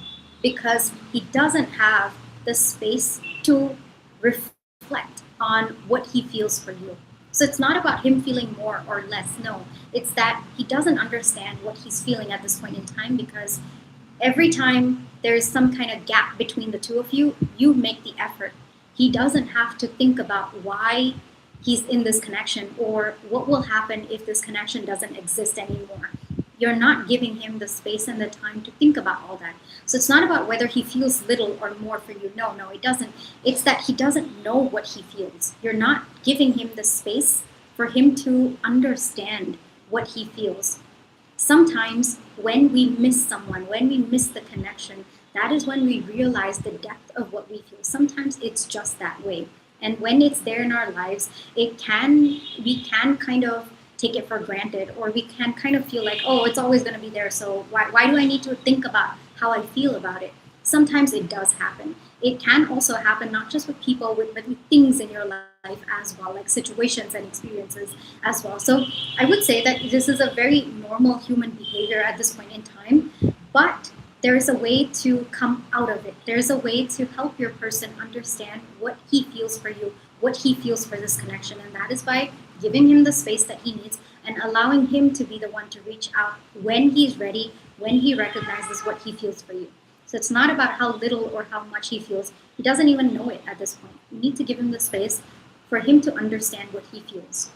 because he doesn't have the space to reflect on what he feels for you. So it's not about him feeling more or less. No, it's that he doesn't understand what he's feeling at this point in time because every time there's some kind of gap between the two of you, you make the effort. He doesn't have to think about why he's in this connection or what will happen if this connection doesn't exist anymore. You're not giving him the space and the time to think about all that. So it's not about whether he feels little or more for you. No, it doesn't. It's that he doesn't know what he feels. You're not giving him the space for him to understand what he feels. Sometimes when we miss someone, when we miss the connection, that is when we realize the depth of what we feel. Sometimes it's just that way. And when it's there in our lives, we can kind of take it for granted, or we can kind of feel like, oh, it's always going to be there, so why do I need to think about how I feel about it? Sometimes it does happen. It can also happen not just with people, but with things in your life as well, like situations and experiences as well. So I would say that this is a very normal human behavior at this point in time, but there is a way to come out of it. There's a way to help your person understand what he feels for you, what he feels for this connection, and that is by giving him the space that he needs and allowing him to be the one to reach out when he's ready, when he recognizes what he feels for you. So it's not about how little or how much he feels. He doesn't even know it at this point. You need to give him the space, for him to understand what he feels.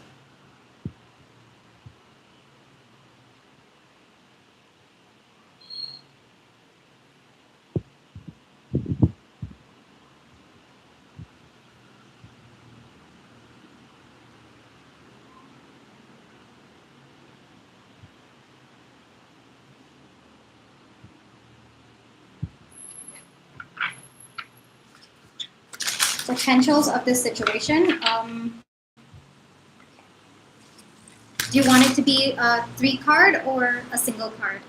Potentials of this situation. Do you want it to be a 3 card or a single card?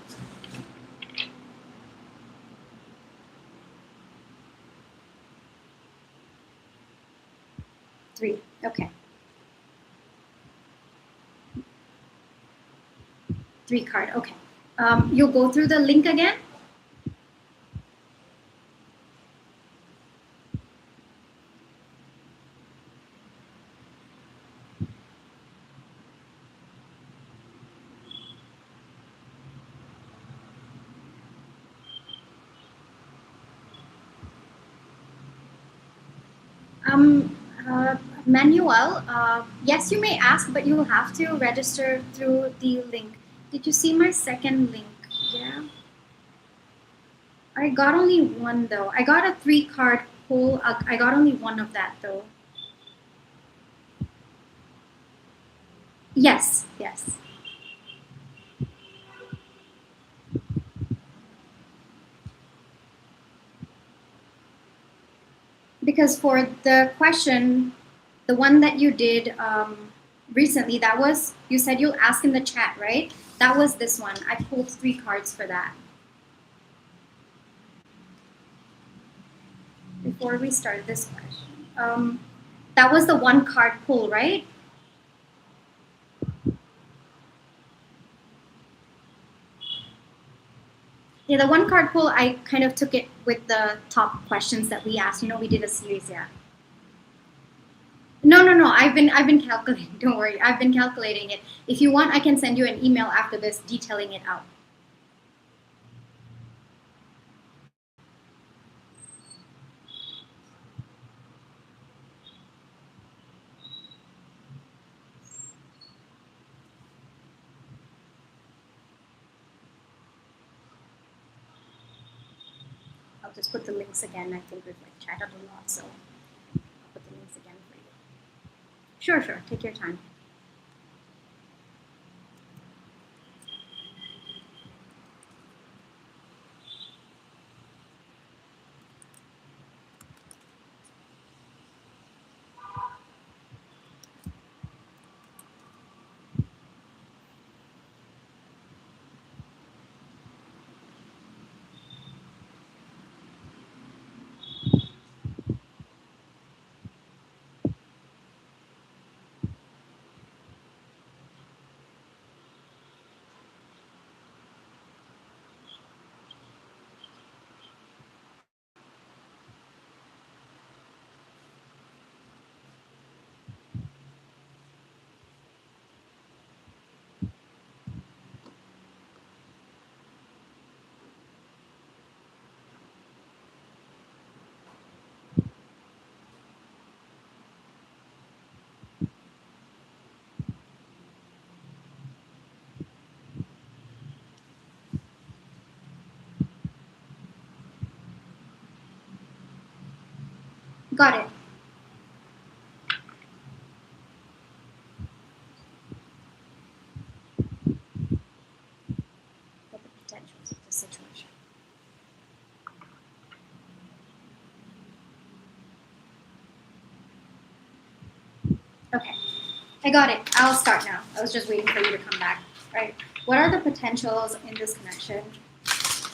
3. Okay. 3 card. Okay. You'll go through the link again. Manuel, yes, you may ask, but you'll have to register through the link. Did you see my second link? Yeah. I got only one though. I got a 3 card pull. I got only one of that though. Yes, yes. Because for the question, the one that you did recently, that was, you said you'll ask in the chat, right? That was this one. I pulled 3 cards for that. Before we start this question, that was the 1 card pull, right? Yeah, the 1 card pull, I kind of took it with the top questions that we asked. You know, we did a series, yeah. No. I've been calculating. Don't worry, I've been calculating it. If you want, I can send you an email after this detailing it out. I'll just put the links again. I think we've like chatted a lot, so I'll put the links again for you. Sure. Take your time. Got it. What the potentials of the situation. Okay, I got it. I'll start now. I was just waiting for you to come back. Right. What are the potentials in this connection?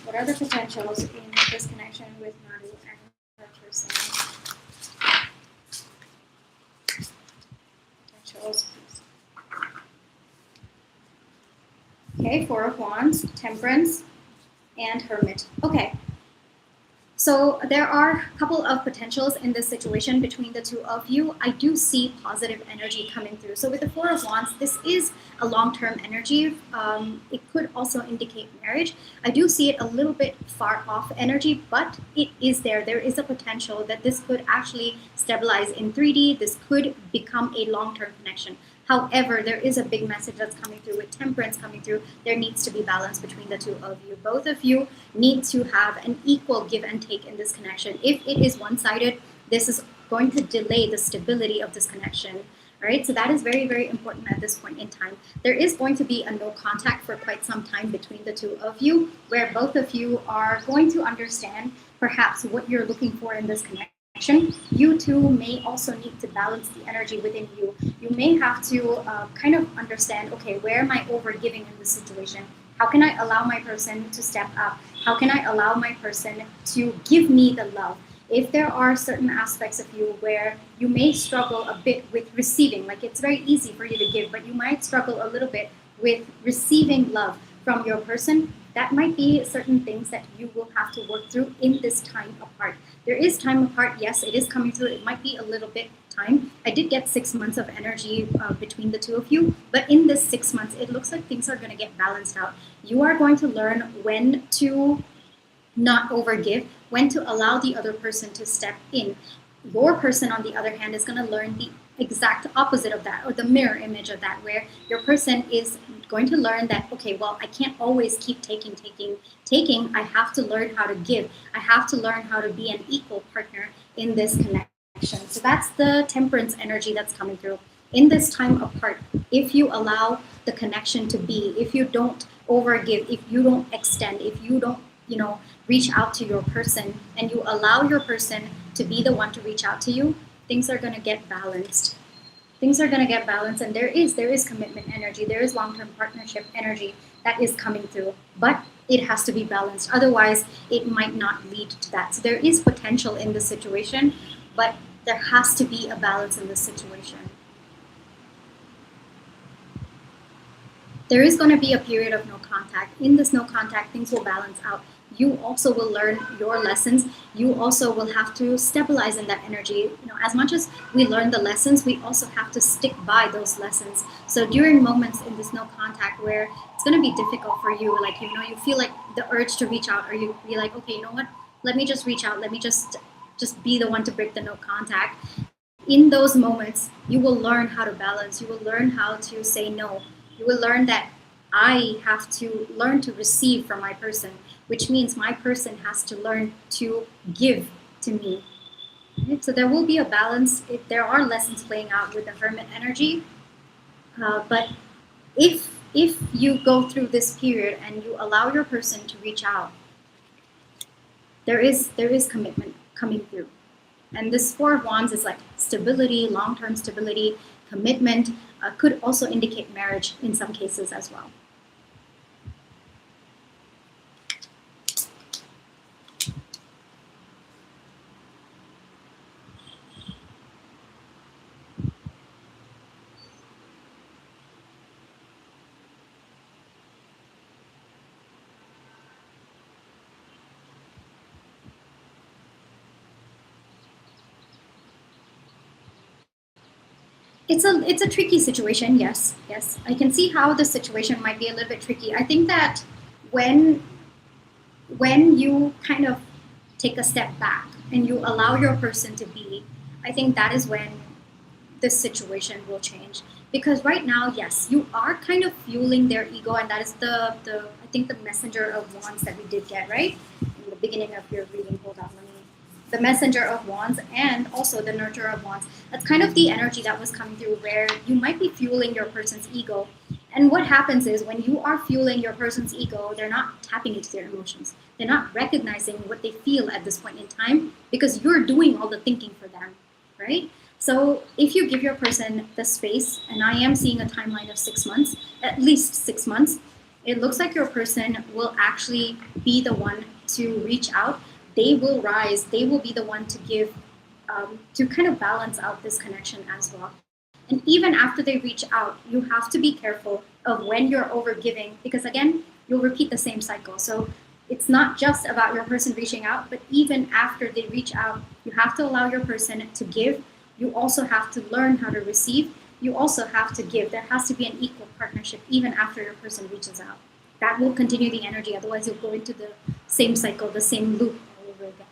What are the potentials in this connection with Nadu and her person? Potentials, please. Okay, 4 of Wands, Temperance, and Hermit. Okay. So there are a couple of potentials in this situation between the two of you. I do see positive energy coming through. So with the Four of Wands, this is a long-term energy. It could also indicate marriage. I do see it a little bit far off energy, but it is there. There is a potential that this could actually stabilize in 3D. This could become a long-term connection. However, there is a big message that's coming through with temperance coming through. There needs to be balance between the two of you. Both of you need to have an equal give and take in this connection. If it is one-sided, this is going to delay the stability of this connection. All right, so that is very, very important at this point in time. There is going to be a no contact for quite some time between the two of you, where both of you are going to understand perhaps what you're looking for in this connection. You two may also need to balance the energy within you. You may have to kind of understand, okay, where am I over giving in this situation? How can I allow my person to step up? How can I allow my person to give me the love? If there are certain aspects of you where you may struggle a bit with receiving, like it's very easy for you to give, but you might struggle a little bit with receiving love from your person, that might be certain things that you will have to work through in this time apart. There is time apart, yes, it is coming through. It might be a little bit time. I did get 6 months of energy between the two of you, but in this 6 months, it looks like things are going to get balanced out. You are going to learn when to not overgive, when to allow the other person to step in. Your person, on the other hand, is going to learn the exact opposite of that, or the mirror image of that, where your person is going to learn that, okay, well, I can't always keep taking. I have to learn how to give. I have to learn how to be an equal partner in this connection. So that's the temperance energy that's coming through. In this time apart, if you allow the connection to be, if you don't overgive, if you don't extend, if you don't, reach out to your person, and you allow your person to be the one to reach out to you, things are going to get balanced. Things are going to get balanced, and there is commitment energy, there is long-term partnership energy that is coming through, but it has to be balanced. Otherwise, it might not lead to that. So there is potential in this situation, but there has to be a balance in this situation. There is going to be a period of no contact. In this no contact, things will balance out. You also will learn your lessons. You also will have to stabilize in that energy. As much as we learn the lessons, we also have to stick by those lessons. So during moments in this no contact where it's going to be difficult for you, like, you feel like the urge to reach out, or you be like, okay, you know what? Let me just reach out. Let me just be the one to break the no contact. In those moments, you will learn how to balance. You will learn how to say no. You will learn that I have to learn to receive from my person, which means my person has to learn to give to me. Right? So there will be a balance. There are lessons playing out with the Hermit energy, but if you go through this period and you allow your person to reach out, there is commitment coming through. And this Four of Wands is like stability, long-term stability, commitment, could also indicate marriage in some cases as well. It's a tricky situation. Yes. I can see how the situation might be a little bit tricky. I think that when you kind of take a step back and you allow your person to be, I think that is when this situation will change. Because right now, yes, you are kind of fueling their ego, and that is the I think the Messenger of Wands that we did get, right? In the beginning of your reading. Hold on, the Messenger of Wands and also the Nurturer of Wands. That's kind of the energy that was coming through, where you might be fueling your person's ego. And what happens is when you are fueling your person's ego, they're not tapping into their emotions. They're not recognizing what they feel at this point in time because you're doing all the thinking for them, right? So if you give your person the space, and I am seeing a timeline of 6 months, at least 6 months, it looks like your person will actually be the one to reach out. They will rise. They will be the one to give, to kind of balance out this connection as well. And even after they reach out, you have to be careful of when you're overgiving, because again, you'll repeat the same cycle. So it's not just about your person reaching out, but even after they reach out, you have to allow your person to give. You also have to learn how to receive. You also have to give. There has to be an equal partnership even after your person reaches out. That will continue the energy. Otherwise, you'll go into the same cycle, the same loop all over again.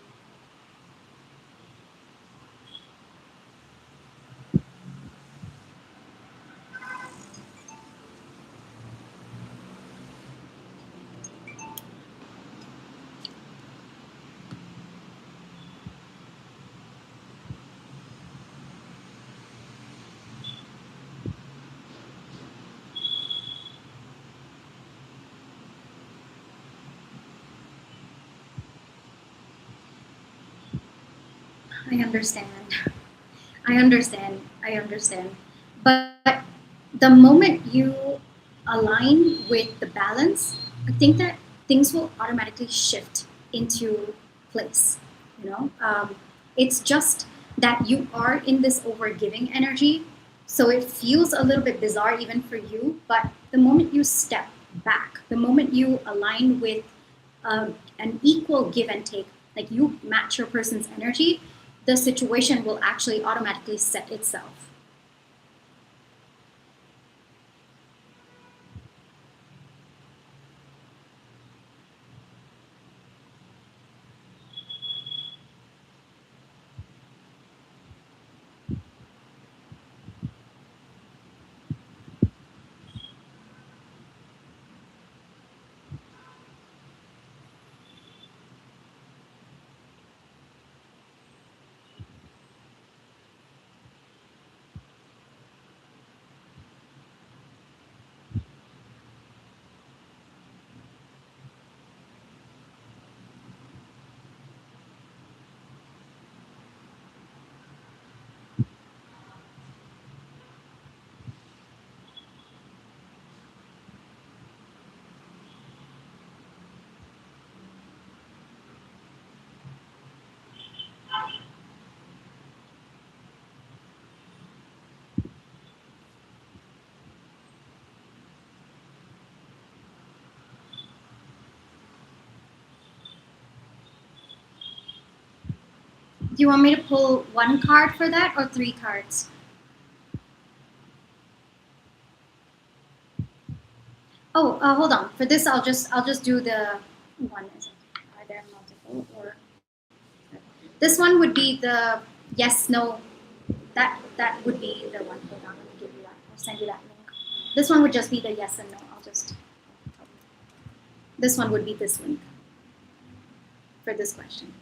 I understand. I understand. I understand. But the moment you align with the balance, I think that things will automatically shift into place. You know, it's just that you are in this overgiving energy, so it feels a little bit bizarre even for you. But the moment you step back, the moment you align with an equal give and take, like you match your person's energy, the situation will actually automatically set itself. Do you want me to pull one card for that or three cards? Oh, hold on. For this, I'll just do the one. Are there multiple or this one would be the yes no. That would be the one. Hold on, let me give you that. I'll send you that link. This one would just be the yes and no. I'll just. This one would be this link for this question.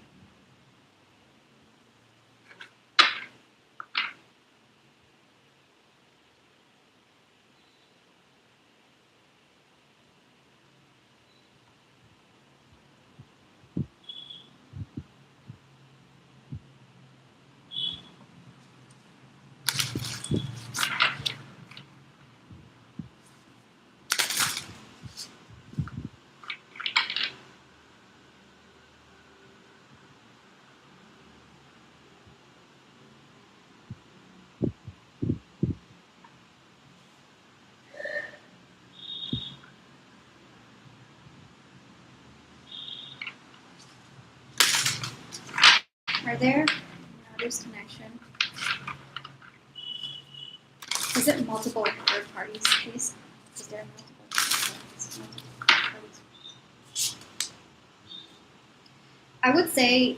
Are there there's connection? Is it multiple third parties, please? Is there multiple parties? I would say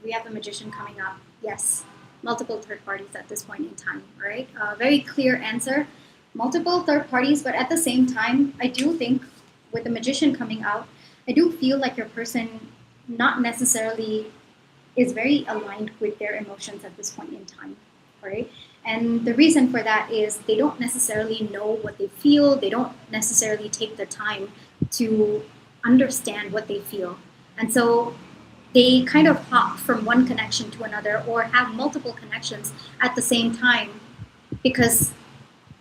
we have a magician coming up. Yes, multiple third parties at this point in time, right? Very clear answer. Multiple third parties, but at the same time, I do think with the magician coming out, I do feel like your person not necessarily is very aligned with their emotions at this point in time, right? And the reason for that is they don't necessarily know what they feel. They don't necessarily take the time to understand what they feel. And so they kind of hop from one connection to another or have multiple connections at the same time because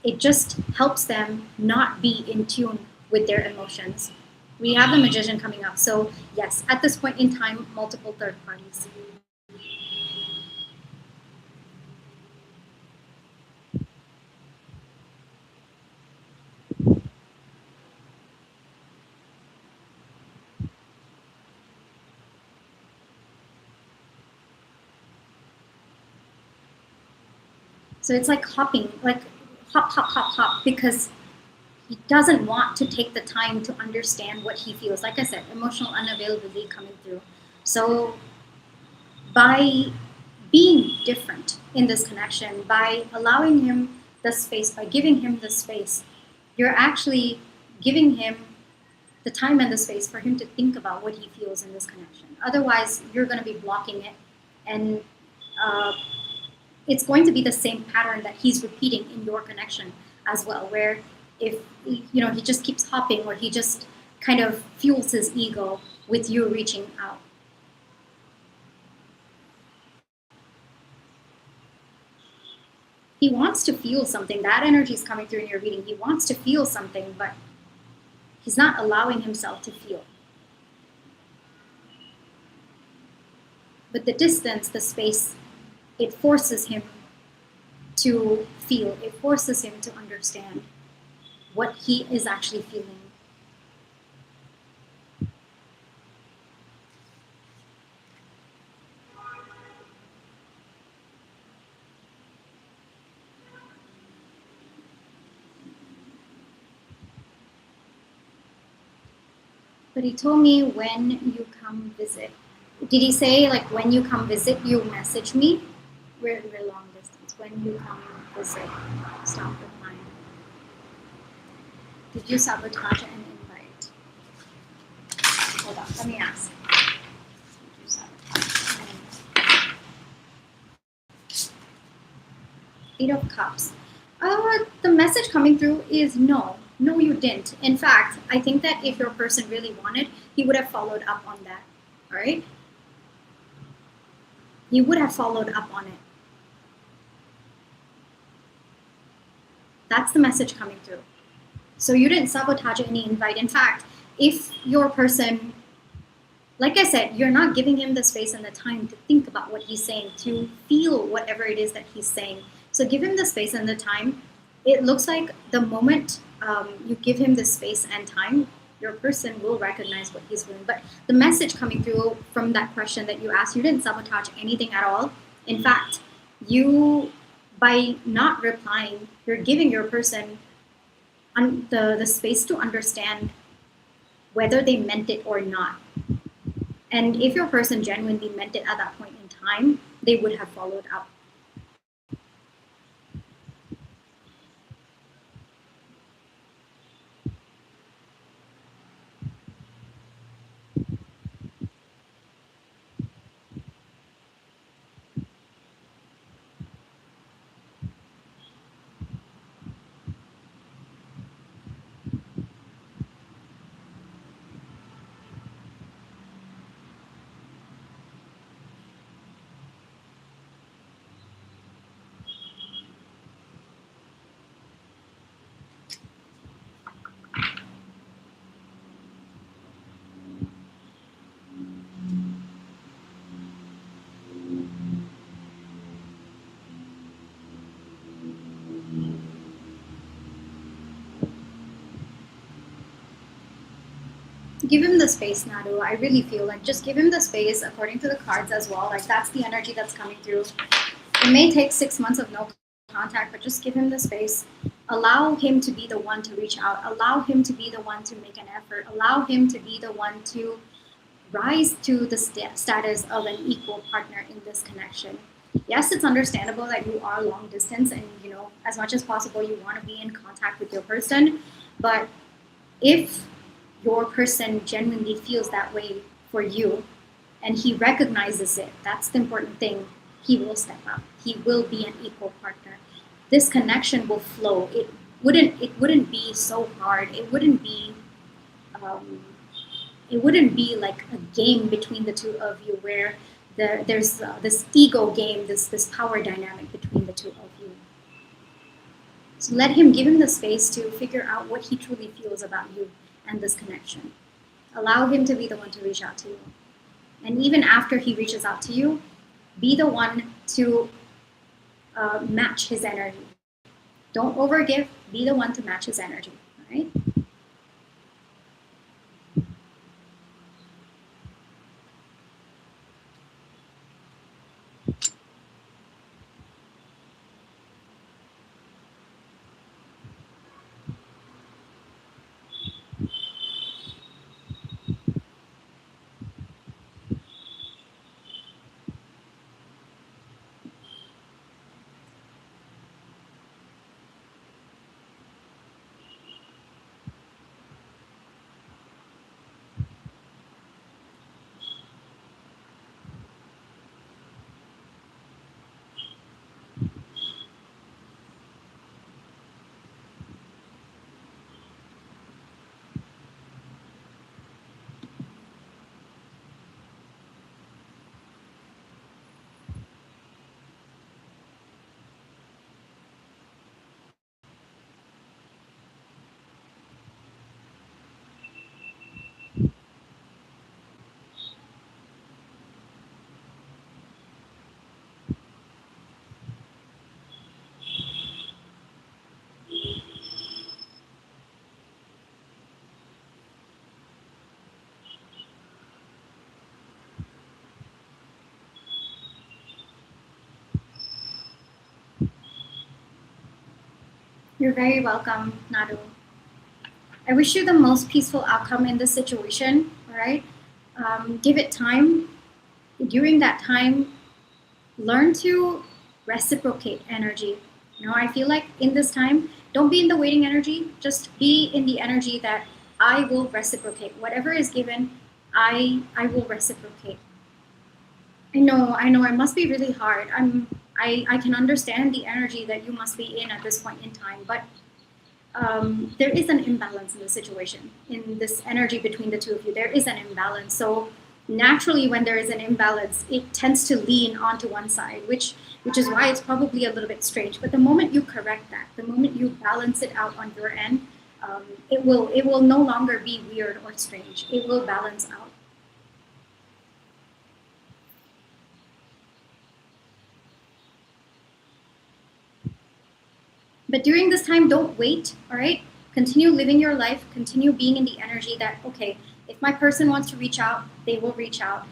it just helps them not be in tune with their emotions. We have the magician coming up. So, yes, at this point in time, multiple third parties. So it's like hopping, like hop, hop, hop, hop, because he doesn't want to take the time to understand what he feels. Like I said, emotional unavailability coming through. So by being different in this connection, by allowing him the space, by giving him the space, you're actually giving him the time and the space for him to think about what he feels in this connection. Otherwise, you're going to be blocking it, and uh, it's going to be the same pattern that he's repeating in your connection as well, where if he just keeps hopping, or he just kind of fuels his ego with you reaching out. He wants to feel something. That energy is coming through in your reading. He wants to feel something, but he's not allowing himself to feel. But the distance, the space, it forces him to feel. It forces him to understand what he is actually feeling. But he told me when you come visit. Did he say like when you come visit, you message me? We're long distance. When you come visit, stop replying. Did you sabotage an invite? Hold on, let me ask. Did you sabotage an invite? Eight of Cups. The message coming through is no. No, you didn't. In fact, I think that if your person really wanted, he would have followed up on that. All right? He would have followed up on it. That's the message coming through. So you didn't sabotage any invite. In fact, if your person, like I said, you're not giving him the space and the time to think about what he's saying, to feel whatever it is that he's saying. So give him the space and the time. It looks like the moment you give him the space and time, your person will recognize what he's feeling. But the message coming through from that question that you asked, you didn't sabotage anything at all. In fact, you, by not replying, you're giving your person the space to understand whether they meant it or not. And if your person genuinely meant it at that point in time, they would have followed up. Give him the space, Nadu. I really feel like just give him the space according to the cards as well. Like that's the energy that's coming through. It may take 6 months of no contact, but just give him the space. Allow him to be the one to reach out. Allow him to be the one to make an effort. Allow him to be the one to rise to the status of an equal partner in this connection. Yes, it's understandable that you are long distance, and as much as possible you want to be in contact with your person, but if your person genuinely feels that way for you and he recognizes it, that's the important thing. He will step up. He will be an equal partner. This connection will flow. It wouldn't be so hard. It wouldn't be like a game between the two of you where there's this ego game, this power dynamic between the two of you. So give him the space to figure out what he truly feels about you and this connection. Allow him to be the one to reach out to you. And even after he reaches out to you, be the one to match his energy. Don't overgive. Be the one to match his energy. All right? You're very welcome, Nadu. I wish you the most peaceful outcome in this situation, all right? Give it time. During that time, learn to reciprocate energy. I feel like in this time, don't be in the waiting energy, just be in the energy that I will reciprocate. Whatever is given, I will reciprocate. I know it must be really hard. I can understand the energy that you must be in at this point in time, but there is an imbalance in the situation, in this energy between the two of you. There is an imbalance. So naturally, when there is an imbalance, it tends to lean onto one side, which is why it's probably a little bit strange. But the moment you correct that, the moment you balance it out on your end, it will no longer be weird or strange. It will balance out. But during this time, don't wait, all right? Continue living your life, continue being in the energy that, okay, if my person wants to reach out, they will reach out.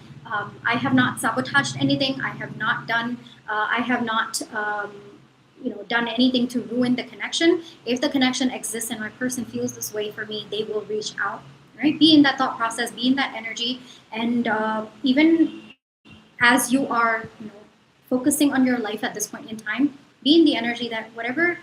I have not sabotaged anything. I have not done anything to ruin the connection. If the connection exists and my person feels this way for me, they will reach out, right? Be in that thought process, be in that energy. And even as you are, focusing on your life at this point in time, be in the energy that whatever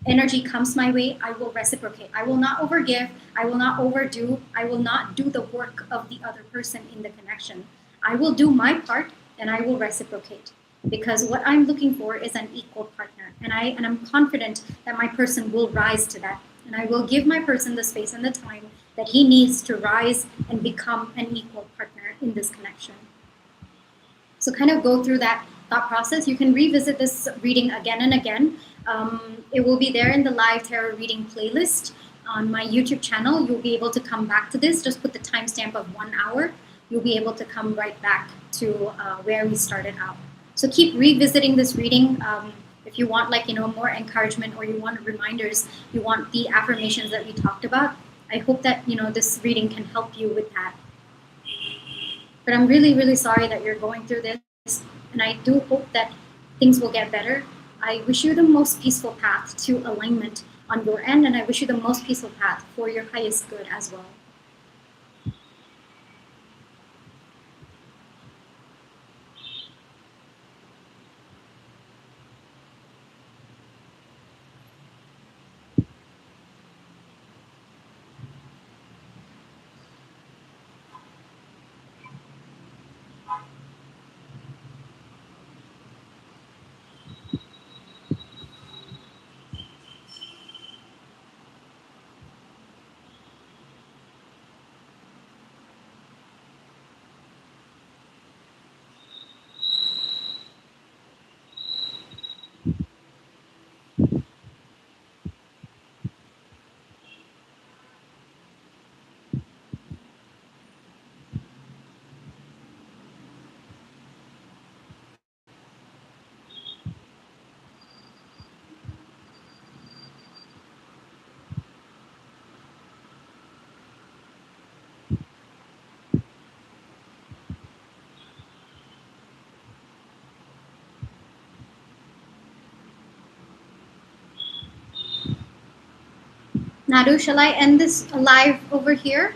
energy comes my way, I will reciprocate. I will not overgive. I will not overdo. I will not do the work of the other person in the connection. I will do my part and I will reciprocate. Because what I'm looking for is an equal partner. And I'm confident that my person will rise to that. And I will give my person the space and the time that he needs to rise and become an equal partner in this connection. So kind of go through that thought process. You can revisit this reading again and again. It will be there in the live tarot reading playlist on my YouTube channel. You'll be able to come back to this. Just put the timestamp of 1 hour. You'll be able to come right back to where we started out. So keep revisiting this reading. If you want more encouragement, or you want reminders, you want the affirmations that we talked about, I hope that this reading can help you with that. But I'm really, really sorry that you're going through this, and I do hope that things will get better. I wish you the most peaceful path to alignment on your end, and I wish you the most peaceful path for your highest good as well. Nadu, shall I end this live over here?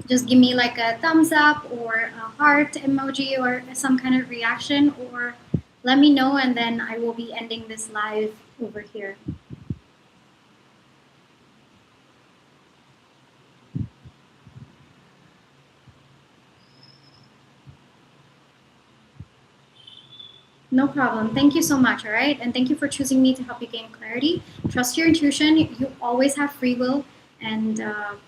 Just give me like a thumbs up or a heart emoji or some kind of reaction, or let me know, and then I will be ending this live over here. No problem. Thank you so much, all right? And thank you for choosing me to help you gain clarity. Trust your intuition. You always have free will. And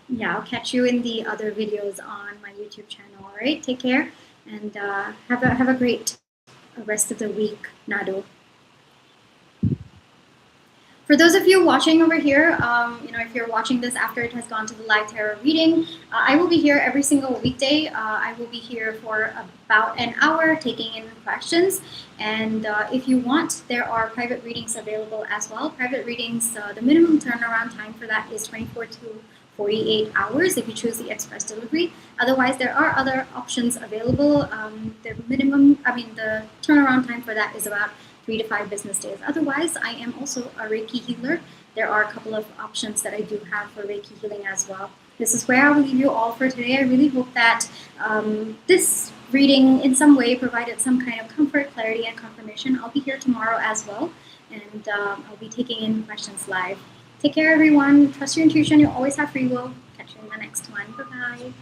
yeah, I'll catch you in the other videos on my YouTube channel, all right? Take care, and have a great rest of the week, Nadu. For those of you watching over here, if you're watching this after it has gone to the live tarot reading, I will be here every single weekday. I will be here for about an hour taking in questions. And if you want, there are private readings available as well. Private readings, the minimum turnaround time for that is 24 to 48 hours if you choose the express delivery. Otherwise, there are other options available. The turnaround time for that is about 3 to 5 business days. Otherwise, I am also a Reiki healer. There are a couple of options that I do have for Reiki healing as well. This is where I will leave you all for today. I really hope that this reading in some way provided some kind of comfort, clarity, and confirmation. I'll be here tomorrow as well, and I'll be taking in questions live. Take care, everyone. Trust your intuition. You always have free will. Catch you in the next one. Bye-bye.